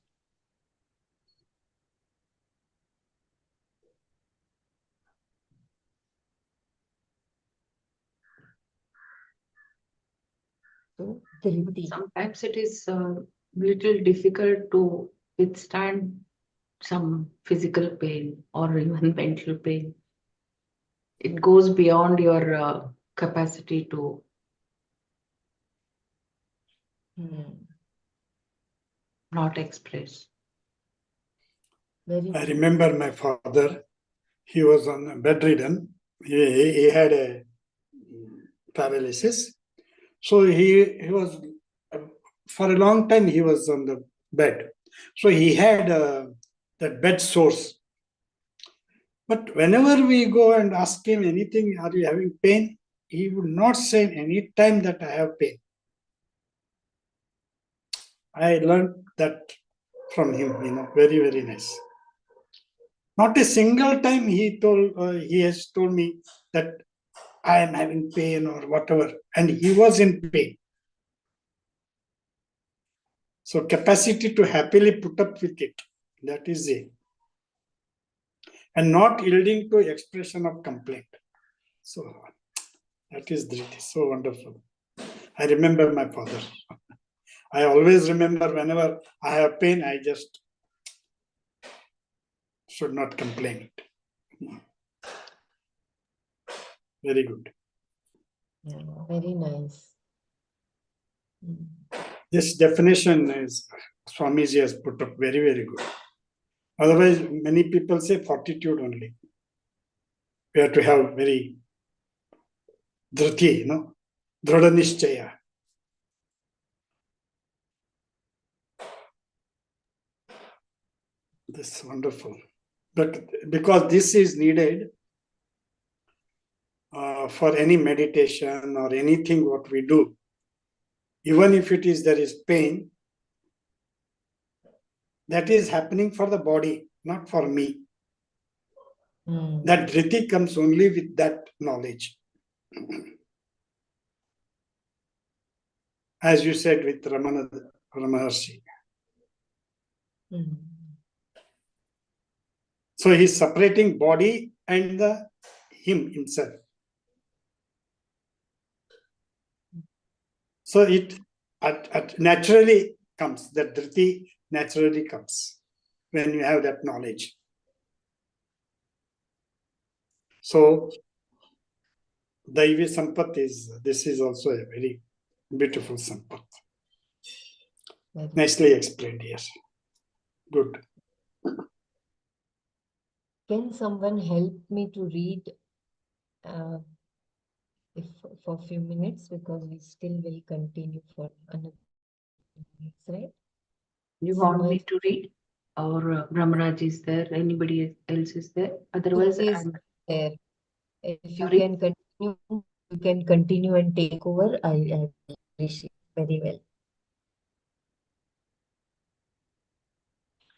So, Dhriti. Sometimes it is little difficult to withstand some physical pain or even mental pain. It goes beyond your capacity to. Not express. Very I good. remember my father, he was on bedridden. He had a paralysis. So he was, for a long time, he was on the bed. So he had that bed sores. But whenever we go and ask him anything, are you having pain? He would not say any time that I have pain. I learned that from him, very, very nice. Not a single time he has told me that I am having pain or whatever, and he was in pain. So capacity to happily put up with it, that is it. And not yielding to expression of complaint. So that is so wonderful. I remember my father. I always remember whenever I have pain, I just should not complain. Very good. Yeah, very nice. This definition is Swamiji has put up very, very good. Otherwise, many people say fortitude only. We have to have very dhriti, dhrada nishchaya. This is wonderful. But because this is needed for any meditation or anything what we do, even if there is pain, that is happening for the body, not for me. That dhriti comes only with that knowledge. As you said with Ramana Maharshi. So he's separating body and him himself. So it naturally comes, that dhriti naturally comes when you have that knowledge. So Daivi Sampat this is also a very beautiful Sampat. Nicely explained, yes. Good. Can someone help me to read for a few minutes, because we still will continue for another minutes, right? You want me to read? Or Brahmaraj is there? Anybody else is there? Otherwise, is there. If you can continue and take over, I appreciate very well.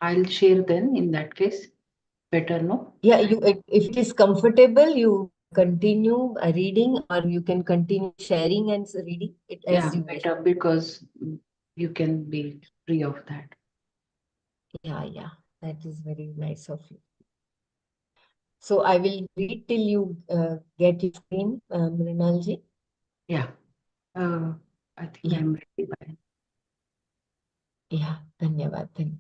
I'll share then in that case. Better, no? Yeah, if it is comfortable, you continue reading, or you can continue sharing and reading it as you wish. Better, because you can be free of that. Yeah, that is very nice of you. So I will read till you get your screen, Mrinalji. Yeah, I think I'm ready by. Yeah, धन्यवाद.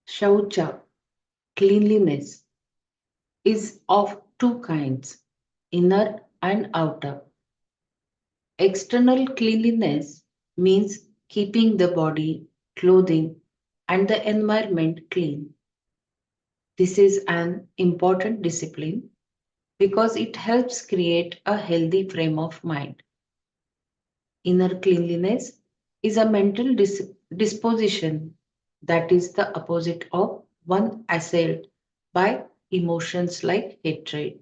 Shaucha, cleanliness, is of two kinds, inner and outer. External cleanliness means keeping the body, clothing, and the environment clean. This is an important discipline because it helps create a healthy frame of mind. Inner cleanliness is a mental disposition that is the opposite of one assailed by emotions like hatred.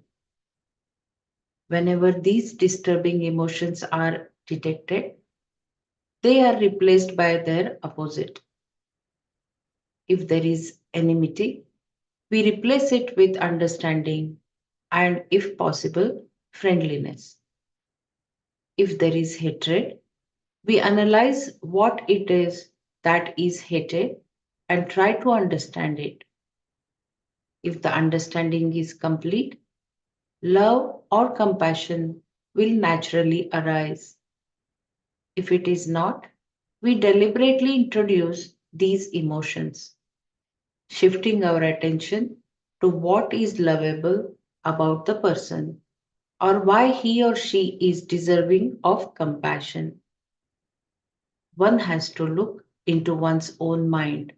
Whenever these disturbing emotions are detected, they are replaced by their opposite. If there is enmity, we replace it with understanding and, if possible, friendliness. If there is hatred, we analyze what it is that is hated and try to understand it. If the understanding is complete, love or compassion will naturally arise. If it is not, we deliberately introduce these emotions, shifting our attention to what is lovable about the person or why he or she is deserving of compassion. One has to look into one's own mind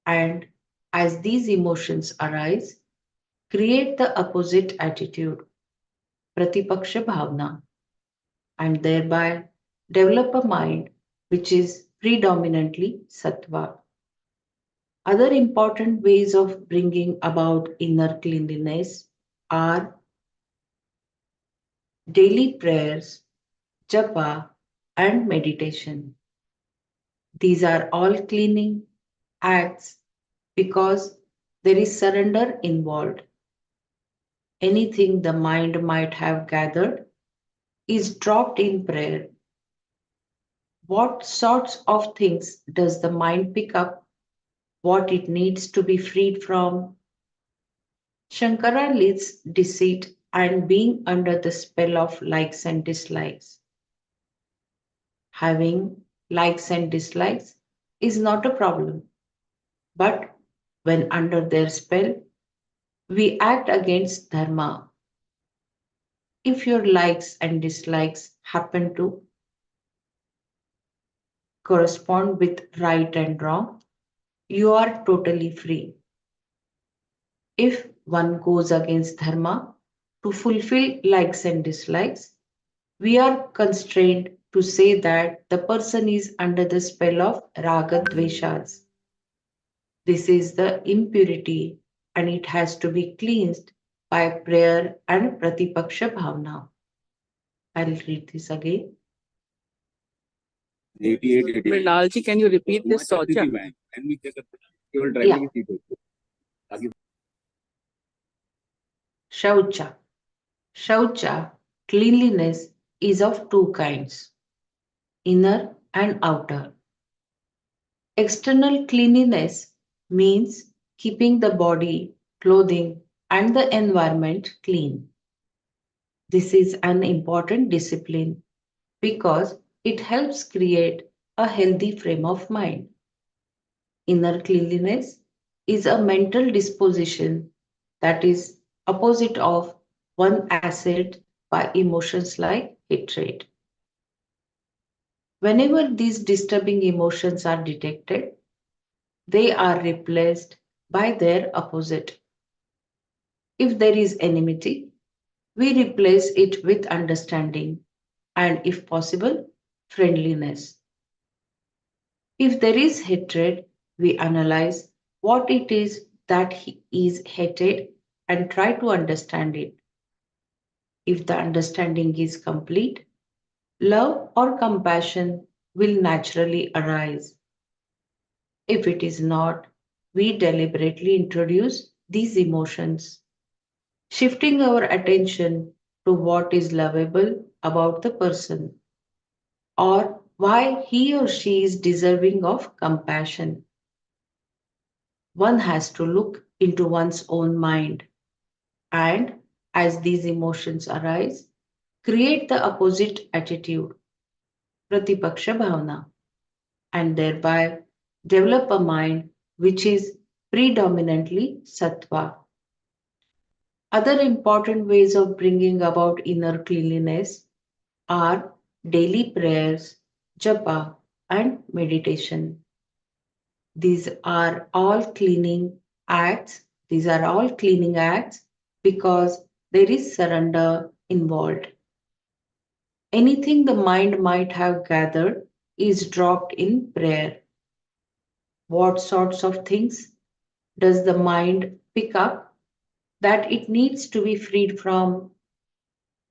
and, as these emotions arise, create the opposite attitude, pratipaksha bhavna, and thereby develop a mind which is predominantly sattva. Other important ways of bringing about inner cleanliness are daily prayers, japa, and meditation. These are all cleaning acts because there is surrender involved. Anything the mind might have gathered is dropped in prayer. What sorts of things does the mind pick up? What it needs to be freed from? Shankara lists deceit and being under the spell of likes and dislikes. Having likes and dislikes is not a problem, but when under their spell, we act against dharma. If your likes and dislikes happen to correspond with right and wrong, you are totally free. If one goes against dharma to fulfill likes and dislikes, we are constrained to say that the person is under the spell of ragadveshas. This is the impurity and it has to be cleansed by prayer and pratipaksha bhavna. I'll read this again. Mrinalji, can you repeat this Socha? Yeah. Shaucha. Shaucha, cleanliness, is of two kinds, inner and outer. External cleanliness means keeping the body, clothing, and the environment clean. This is an important discipline because it helps create a healthy frame of mind. Inner cleanliness is a mental disposition that is opposite of one assailed by emotions like hatred. Whenever these disturbing emotions are detected, they are replaced by their opposite. If there is enmity, we replace it with understanding and, if possible, friendliness. If there is hatred, we analyze what it is that is hated and try to understand it. If the understanding is complete, love or compassion will naturally arise. If it is not, we deliberately introduce these emotions, shifting our attention to what is lovable about the person, or why he or she is deserving of compassion. One has to look into one's own mind, and as these emotions arise, create the opposite attitude, pratipaksha bhavana, and thereby develop a mind which is predominantly sattva. Other important ways of bringing about inner cleanliness are daily prayers, japa, and meditation. These are all cleaning acts. These are all cleaning acts because there is surrender involved. Anything the mind might have gathered is dropped in prayer. What sorts of things does the mind pick up that it needs to be freed from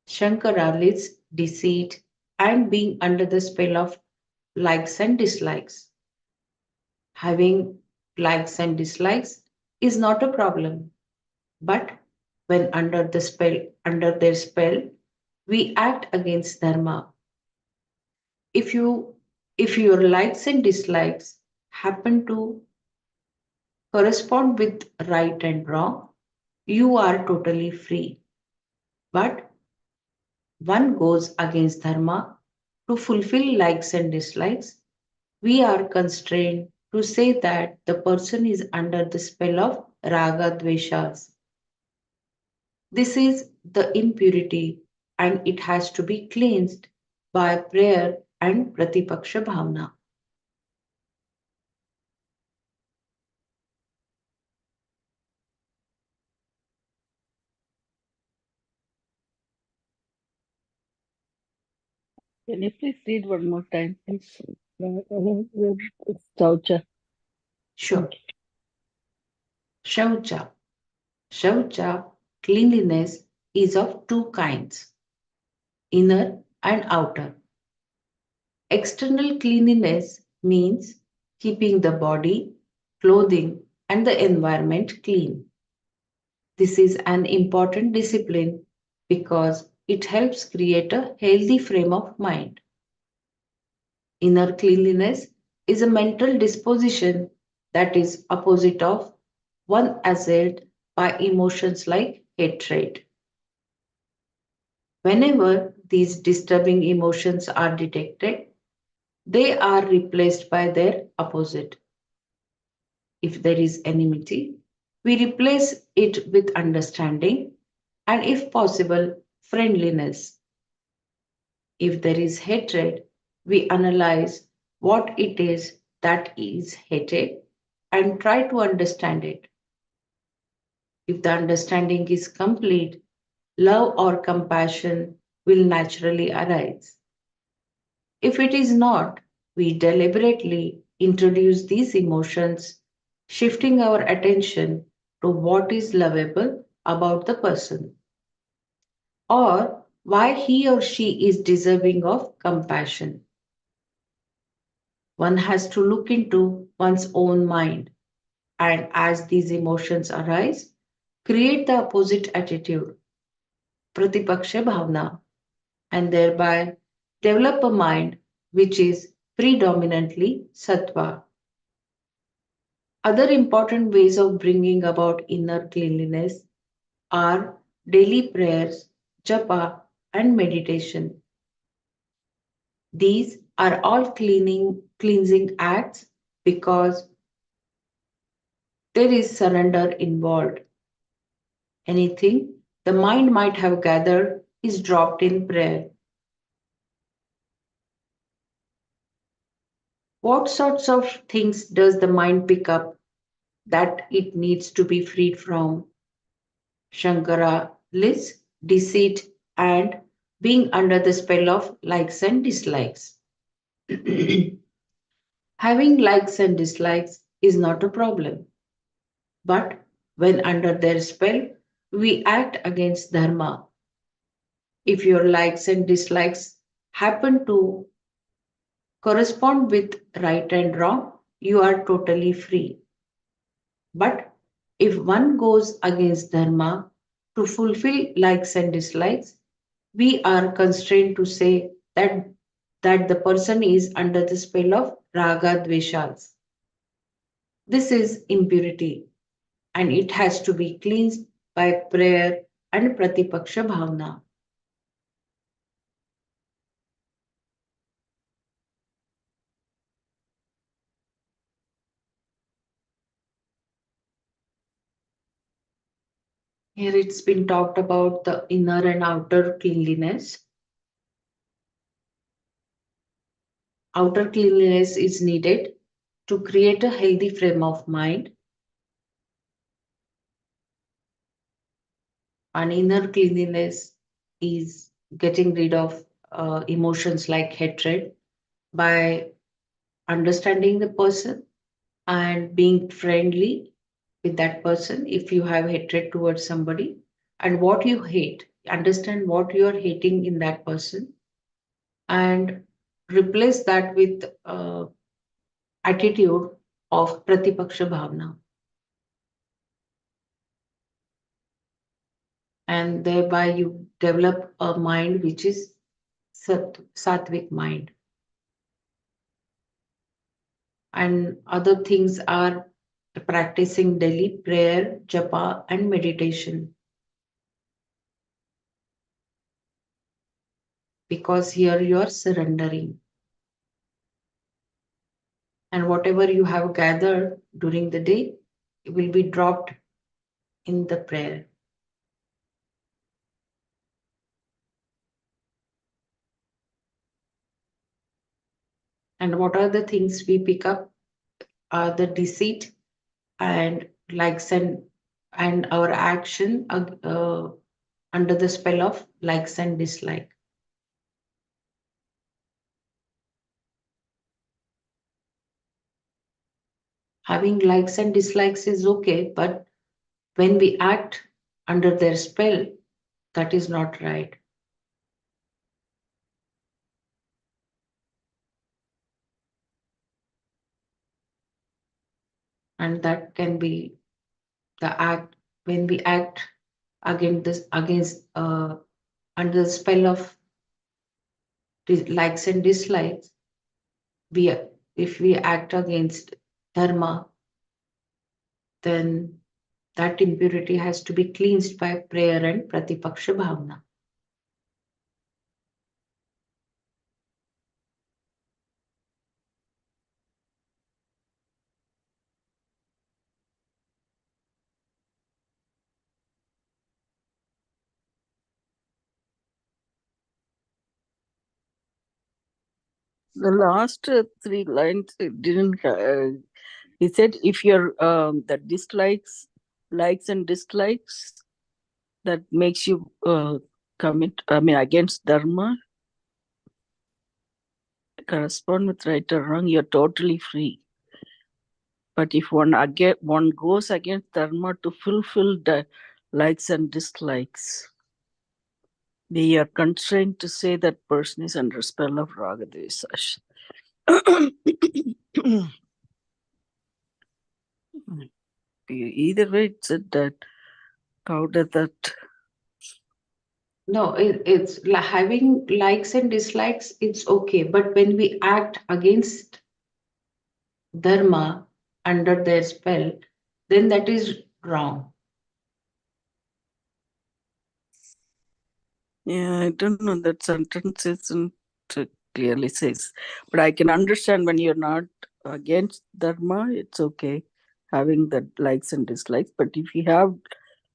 Shankarali's deceit and being under the spell of likes and dislikes? Having likes and dislikes is not a problem, but when under their spell, we act against dharma. If you if your likes and dislikes happen to correspond with right and wrong, you are totally free. But one goes against dharma to fulfill likes and dislikes, we are constrained to say that the person is under the spell of raga dveshas. This is the impurity and it has to be cleansed by prayer and pratipaksha bhavana. Can you please read one more time, please? Stoucher. Sure. Shaucha. Shaucha, cleanliness, is of two kinds, inner and outer. External cleanliness means keeping the body, clothing, and the environment clean. This is an important discipline because it helps create a healthy frame of mind. Inner cleanliness is a mental disposition that is opposite of one assailed by emotions like hatred. Whenever these disturbing emotions are detected, they are replaced by their opposite. If there is enmity, we replace it with understanding and, if possible, friendliness. If there is hatred, we analyze what it is that is hated and try to understand it. If the understanding is complete, love or compassion will naturally arise. If it is not, we deliberately introduce these emotions, shifting our attention to what is lovable about the person or why he or she is deserving of compassion. One has to look into one's own mind, and as these emotions arise, create the opposite attitude, pratipaksha bhavna, and thereby develop a mind which is predominantly sattva. Other important ways of bringing about inner cleanliness are daily prayers, japa, and meditation. These are all cleansing acts because there is surrender involved. Anything the mind might have gathered is dropped in prayer. What sorts of things does the mind pick up that it needs to be freed from? Shankara lists deceit and being under the spell of likes and dislikes. Having likes and dislikes is not a problem, but when under their spell, we act against dharma. If your likes and dislikes happen to correspond with right and wrong, you are totally free. But if one goes against dharma to fulfill likes and dislikes, we are constrained to say that the person is under the spell of raga dveshas. This is impurity, and it has to be cleansed by prayer and pratipaksha bhavna. Here it's been talked about the inner and outer cleanliness. Outer cleanliness is needed to create a healthy frame of mind, and inner cleanliness is getting rid of emotions like hatred by understanding the person and being friendly with that person. If you have hatred towards somebody and what you hate, understand what you are hating in that person and replace that with attitude of pratipaksha bhavna, and thereby you develop a mind which is sattvic mind. And other things are practicing daily prayer, japa, and meditation, because here you are surrendering, and whatever you have gathered during the day will be dropped in the prayer. And what are the things we pick up are the deceit and likes and our action under the spell of likes and dislike. Having likes and dislikes is okay, but when we act under their spell, that is not right. And that can be the act when we act against under the spell of likes and dislikes. We if we act against dharma, then that impurity has to be cleansed by prayer and pratipaksha bhavna. The last three lines it didn't. He said, if you're the dislikes, likes and dislikes, that makes you commit. I mean, against dharma, correspond with right or wrong. You're totally free. But if one goes against dharma to fulfill the likes and dislikes, they are constrained to say that person is under spell of raga dvesas. Either way, it's that. How does that? No, it's having likes and dislikes, it's okay. But when we act against dharma under their spell, then that is wrong. Yeah, I don't know. That sentence isn't clearly says, but I can understand when you're not against dharma, it's okay having the likes and dislikes. But if you have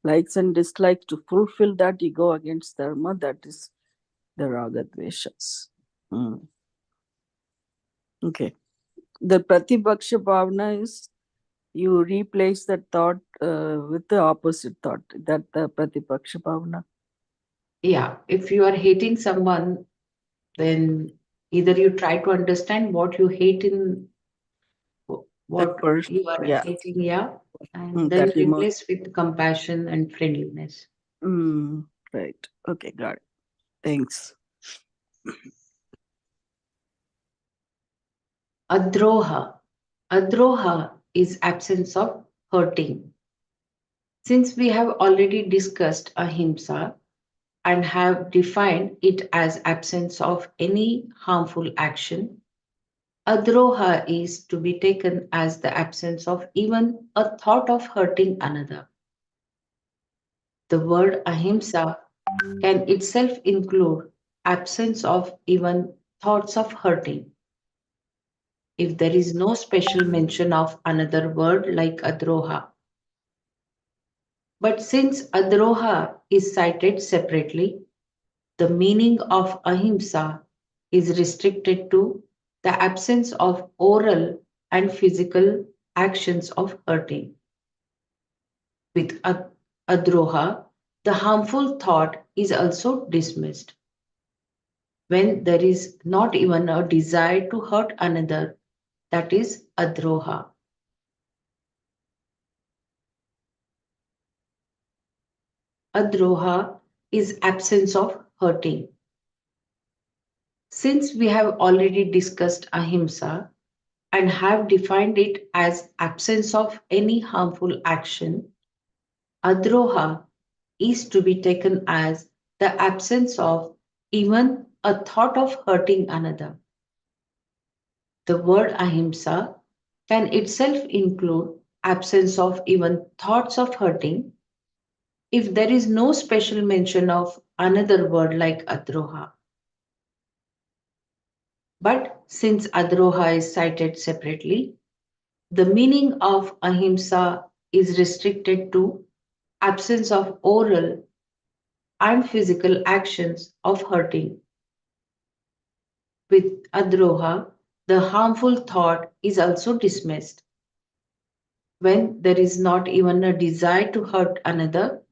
likes and dislikes to fulfill that, you go against dharma. That is the raga dveshas. Okay. The pratipaksha bhavana is you replace that thought with the opposite thought. That the pratipaksha bhavana. Yeah, if you are hating someone, then either you try to understand what you hate in what you are hating, yeah, and then that replace with compassion and friendliness. Right. Okay, got it. Thanks. Adroha. Adroha is absence of hurting. Since we have already discussed ahimsa, and have defined it as absence of any harmful action, adroha is to be taken as the absence of even a thought of hurting another. The word ahimsa can itself include absence of even thoughts of hurting. If there is no special mention of another word like adroha. But since adroha is cited separately, the meaning of ahimsa is restricted to the absence of oral and physical actions of hurting. With adroha, the harmful thought is also dismissed. When there is not even a desire to hurt another, that is adroha. Adroha is absence of hurting. Since we have already discussed ahimsa and have defined it as absence of any harmful action, adroha is to be taken as the absence of even a thought of hurting another. The word ahimsa can itself include absence of even thoughts of hurting if there is no special mention of another word like adroha. But since adroha is cited separately, the meaning of ahimsa is restricted to absence of oral and physical actions of hurting. With adroha, the harmful thought is also dismissed. When there is not even a desire to hurt another,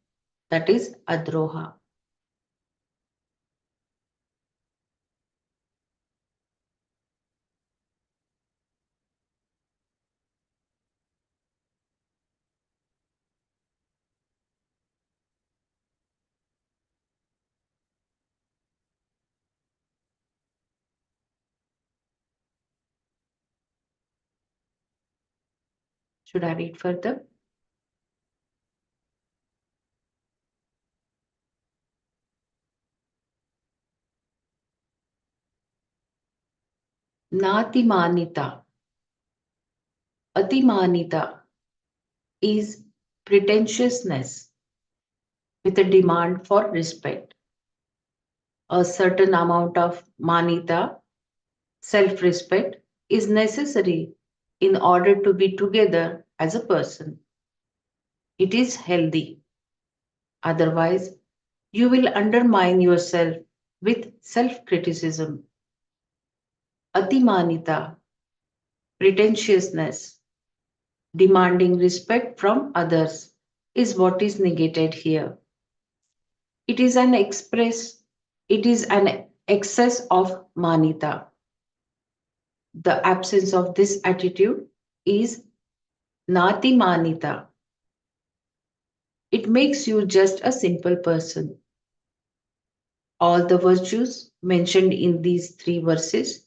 that is adroha. Should I read further? Natimanita. Atimanita is pretentiousness with a demand for respect. A certain amount of manita, self respect, is necessary in order to be together as a person. It is healthy. Otherwise, you will undermine yourself with self criticism. Atimanita, pretentiousness, demanding respect from others, is what is negated here. It is an it is an excess of manita. The absence of this attitude is nati manita. It makes you just a simple person. All the virtues mentioned in these three verses,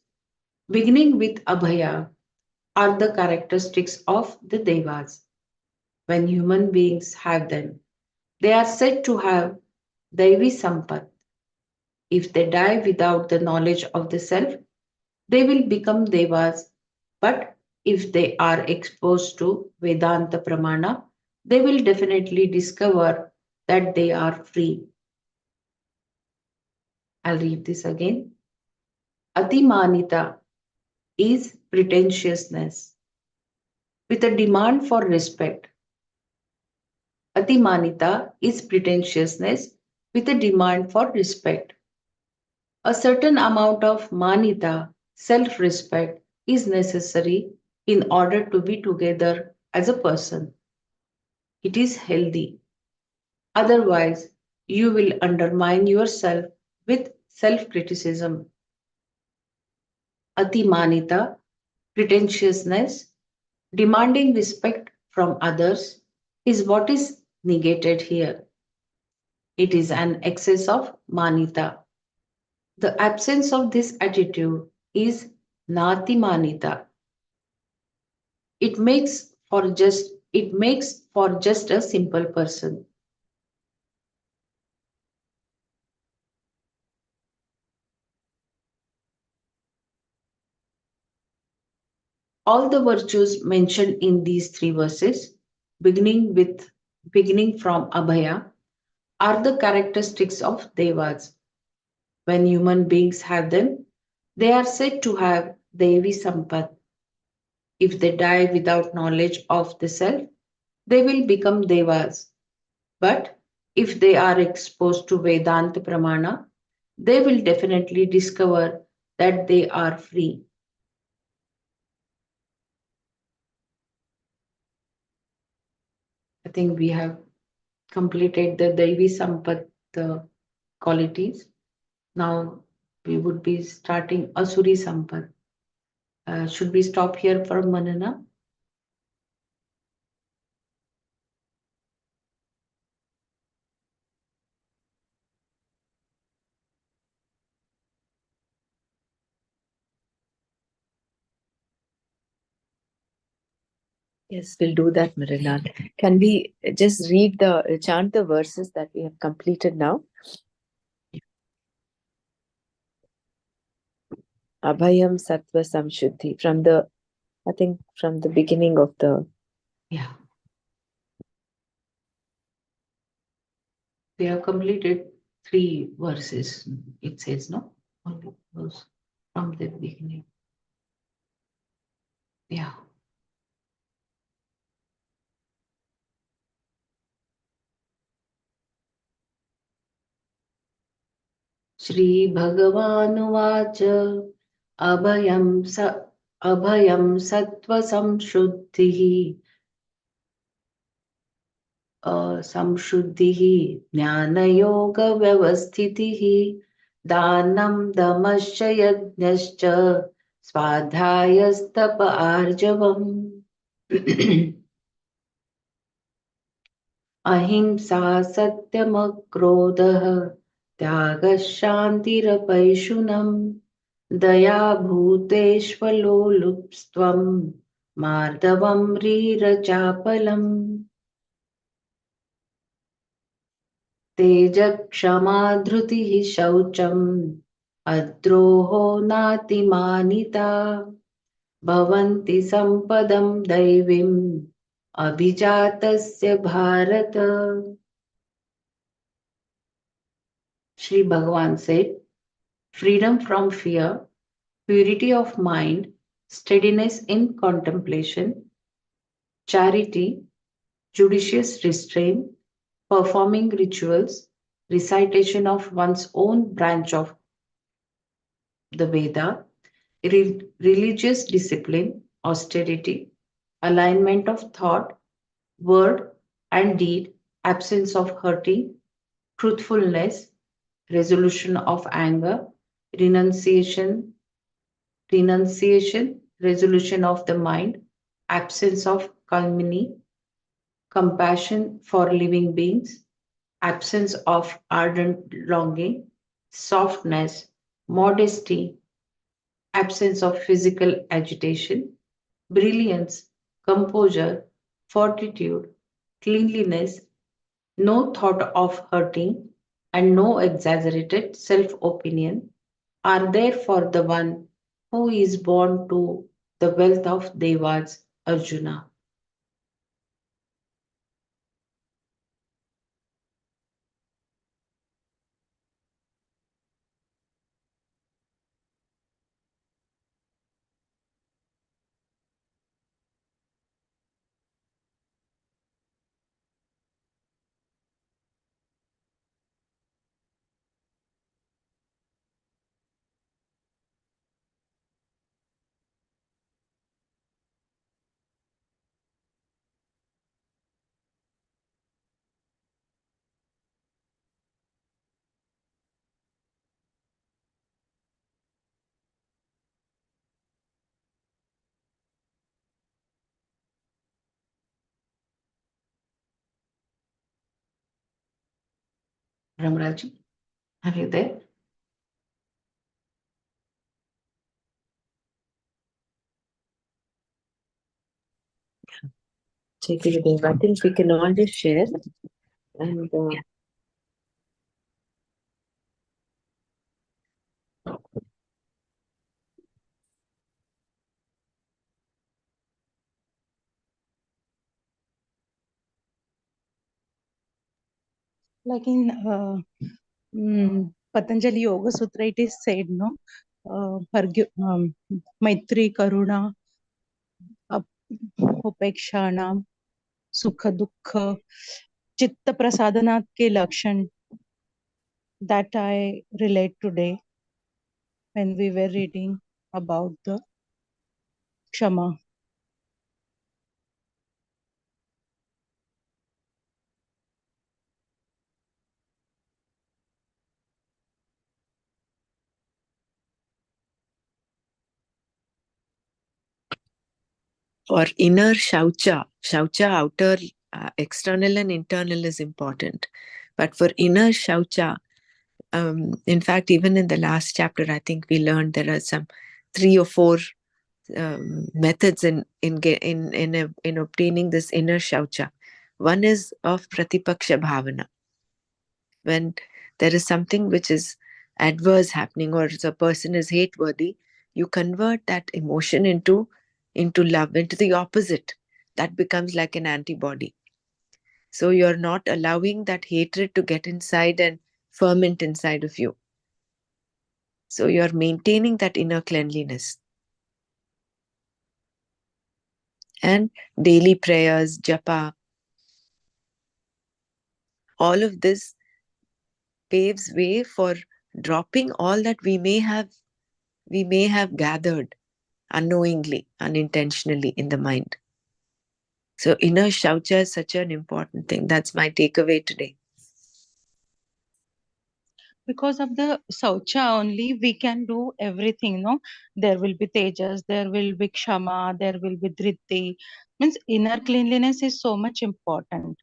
beginning with Abhaya, are the characteristics of the Devas. When human beings have them, they are said to have Devi Sampat. If they die without the knowledge of the self, they will become Devas. But if they are exposed to Vedanta Pramana, they will definitely discover that they are free. I'll read this again. Atimanita is pretentiousness with a demand for respect. Atimanita is pretentiousness with a demand for respect. A certain amount of manita, self respect, is necessary in order to be together as a person. It is healthy. Otherwise, you will undermine yourself with self criticism. Atimanita, pretentiousness, demanding respect from others, is what is negated here. It is an excess of manita. The absence of this attitude is nati manita. It makes for just a simple person. All the virtues mentioned in these three verses, beginning from Abhaya, are the characteristics of Devas. When human beings have them, they are said to have Devi Sampat. If they die without knowledge of the self, they will become Devas. But if they are exposed to Vedanta Pramana, they will definitely discover that they are free. I think we have completed the Devi Sampat qualities. Now we would be starting Asuri Sampat. Should we stop here for Manana? Yes, we'll do that, Marilal. Can we just chant the verses that we have completed now? Abhayam Sattva Samshuddhi I think from the beginning of the. Yeah. We have completed 3 verses, it says, no? Only those from the beginning. Yeah. श्रीभगवानुवाच अभयं सत्त्वसंशुद्धिः संशुद्धिः ज्ञानयोगव्यवस्थितिः दानं दमश्च यज्ञश्च स्वाध्यायस्तप आर्जवम् अहिंसा सत्यमक्रोधः त्यागः शान्तिरपैशुनम् दया भूतेष्वलोलुप्स्त्वं मार्दवं ह्रीरचापलम् तेजक्षमा धृतिः शौचम् अद्रोहो नातिमानिता भवन्ति सम्पदं दैवीम् अभिजातस्य Bharat. Shri Bhagavan said, freedom from fear, purity of mind, steadiness in contemplation, charity, judicious restraint, performing rituals, recitation of one's own branch of the Veda, religious discipline, austerity, alignment of thought, word, and deed, absence of hurting, truthfulness, resolution of anger, renunciation, resolution of the mind, absence of calumny, compassion for living beings, absence of ardent longing, softness, modesty, absence of physical agitation, brilliance, composure, fortitude, cleanliness, no thought of hurting, and no exaggerated self opinion are there for the one who is born to the wealth of Devas, Arjuna. Ramraji, are you there? Take it away. I think we can all just share and Like in Patanjali Yoga Sutra, it is said, no, Maitri, Karuna, Upekshana, Sukha Dukha, Chitta Prasadanat ke Lakshan, that I relate today when we were reading about the Kshama. For inner shaucha, outer, external and internal is important. But for inner shaucha, in fact, even in the last chapter, I think we learned there are some 3 or 4 methods in obtaining this inner shaucha. One is of pratipaksha bhavana. When there is something which is adverse happening or the person is hate-worthy, you convert that emotion into love, into the opposite. That becomes like an antibody. So you're not allowing that hatred to get inside and ferment inside of you. So you're maintaining that inner cleanliness. And daily prayers, japa, all of this paves way for dropping all that we may have gathered unknowingly, unintentionally in the mind. So inner shaucha is such an important thing. That's my takeaway today. Because of the Saucha only, we can do everything, no? There will be Tejas, there will be Kshama, there will be Dhritti. Means inner cleanliness is so much important.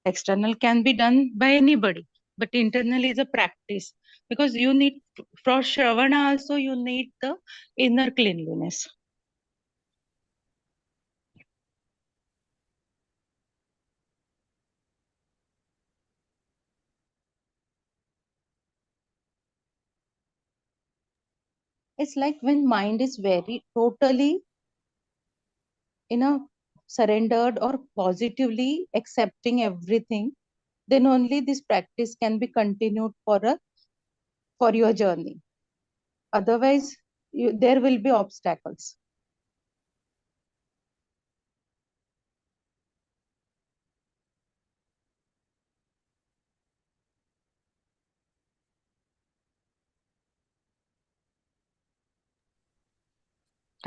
External can be done by anybody, but internal is a practice. Because you need, for Shravana also, you need the inner cleanliness. It's like when mind is very totally, surrendered or positively accepting everything, then only this practice can be continued for your journey. Otherwise, there will be obstacles.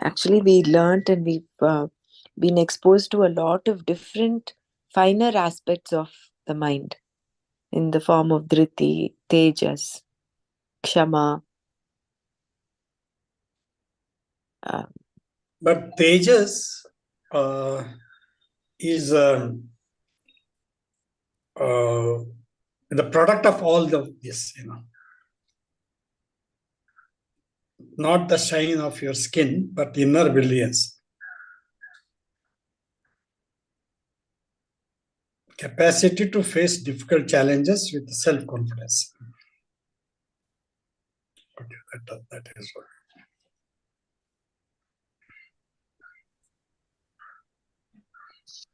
Actually, we learned and we've been exposed to a lot of different finer aspects of the mind in the form of dhriti, tejas, kshama. But Tejas is the product of all this, not the shine of your skin, but inner brilliance. Capacity to face difficult challenges with self-confidence. Okay, that is what.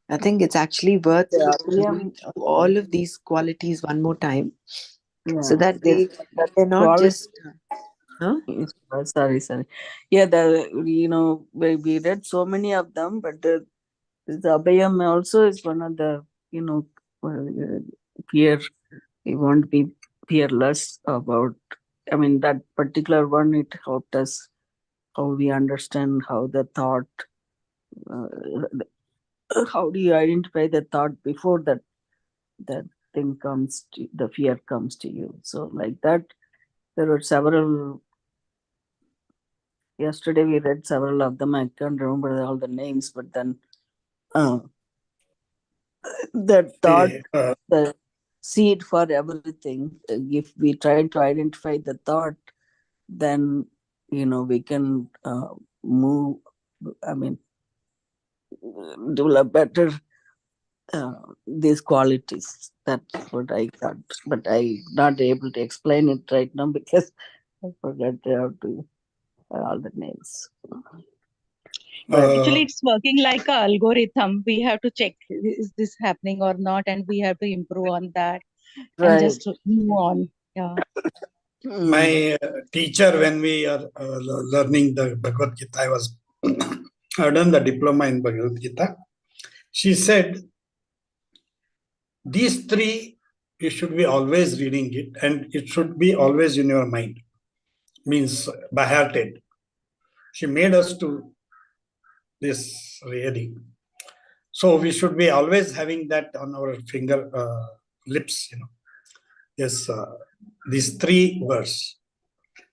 I think it's actually worth reading all of these qualities one more time, so that they're not just. Huh? Sorry. Yeah, we read so many of them, but the Abhayam also is one of the, fear. We won't be fearless about. I mean, that particular one, it helped us how we understand how the thought. How do you identify the thought before that thing comes to, the fear comes to you? So like that, there were several. Yesterday we read several of them. I can't remember all the names, but then that thought, the seed for everything. If we try to identify the thought, then we can move. I mean, develop better these qualities. That's what I got, but I not able to explain it right now because I forgot how to all the names. But actually, it's working like an algorithm. We have to check is this happening or not, and we have to improve on that. and Right. just move on. Yeah. My teacher, when we are learning the Bhagavad Gita, I've done the diploma in Bhagavad Gita. She said, these three, you should be always reading it, and it should be always in your mind, means by hearted. She made us to this really. So we should be always having that on our finger lips, Yes, these three verse.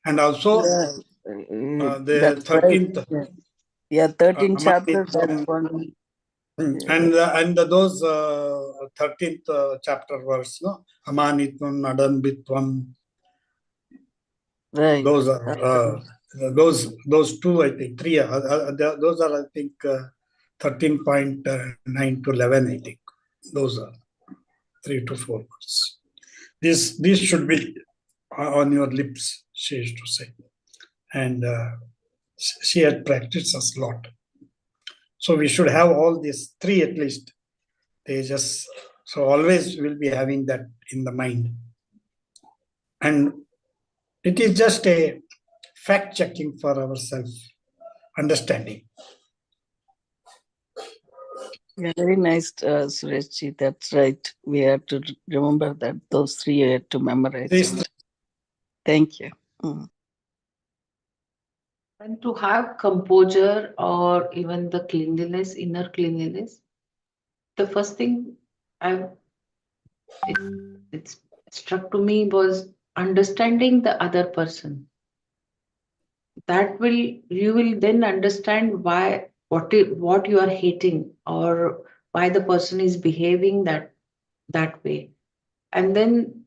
And also the That's right. 13th Yeah, 13 chapters. That's Amanitvam, one. and those 13th chapter verse, no? Amanitvam, Nadambitvam, Right. those are those two, I think, three. Those are, I think, 13.9 to 11, I think. Those are 3 to 4 words. This should be on your lips, she used to say. And she had practiced us a lot. So we should have all these three at least. They just, so always will be having that in the mind. And it is just a fact checking for our self understanding. Yeah, very nice, Sureshji. That's right. We have to remember that those three we have to memorize. These Thank you. And to have composure or even the cleanliness, inner cleanliness, the first thing it's struck to me was understanding the other person. That will, you will then understand what you are hating, or why the person is behaving that way. And then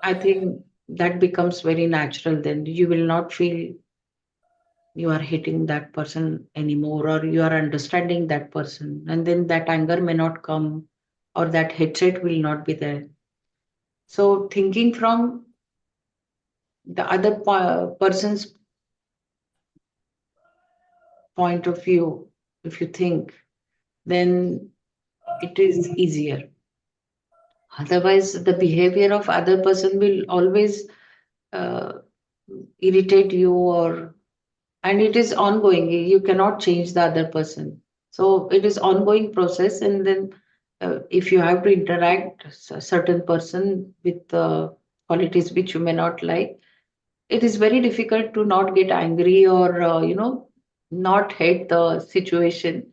I think that becomes very natural. Then you will not feel you are hating that person anymore, or you are understanding that person, and then that anger may not come, or that hatred will not be there. So thinking from the other person's point of view, if you think, then it is easier. Otherwise the behavior of other person will always uh, irritate you, or and it is ongoing. You cannot change the other person, so it is ongoing process. And then if you have to interact a certain person with qualities which you may not like, it is very difficult to not get angry, or not hate the situation.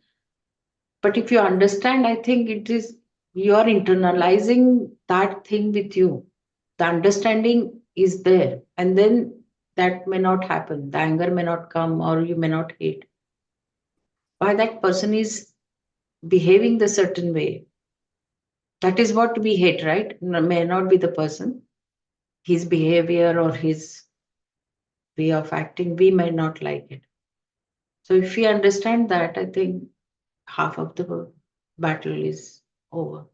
But if you understand, I think it is, you are internalizing that thing with you. The understanding is there, and then that may not happen. The anger may not come, or you may not hate. Why that person is behaving the certain way? That is what we hate, right? May not be the person, his behavior or his way of acting. We may not like it. So if we understand that, I think half of the battle is over.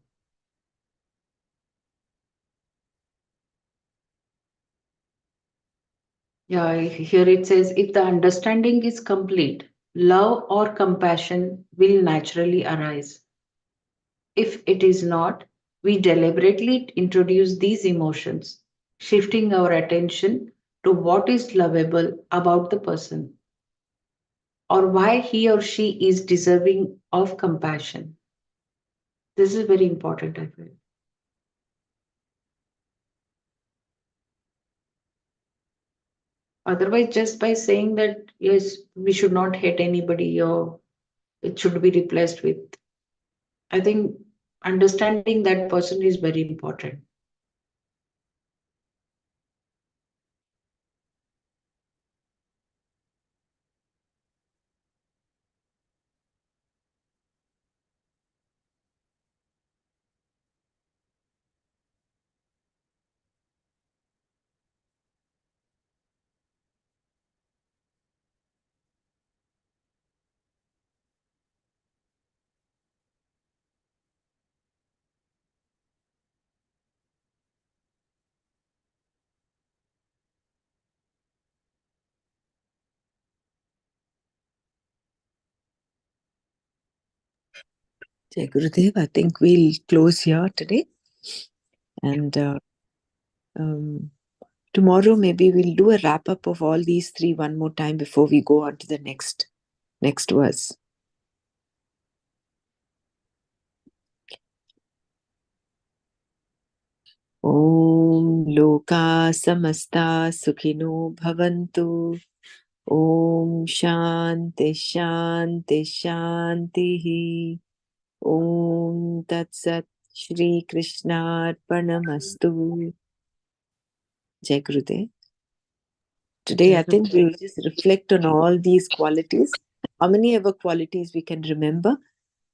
Yeah, here it says, if the understanding is complete, love or compassion will naturally arise. If it is not, we deliberately introduce these emotions, shifting our attention to what is lovable about the person, or why he or she is deserving of compassion. This is very important, I feel. Otherwise, just by saying that, yes, we should not hate anybody, or it should be replaced with, I think understanding that person is very important. Jai Gurudev, I think we'll close here today. And tomorrow maybe we'll do a wrap up of all these three one more time before we go on to the next verse. Om Loka Samasta Sukhino Bhavantu. Om Shanti Shanti Shanti. Om Tat Sat Shri Krishna Arpanamastu. Jai Gurudev. Today, I think we'll just reflect on all these qualities, how many ever qualities we can remember.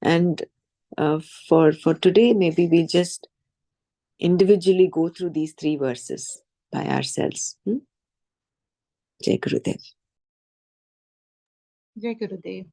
And for today, maybe we'll just individually go through these three verses by ourselves. Jai Gurudev. Jai Gurudev.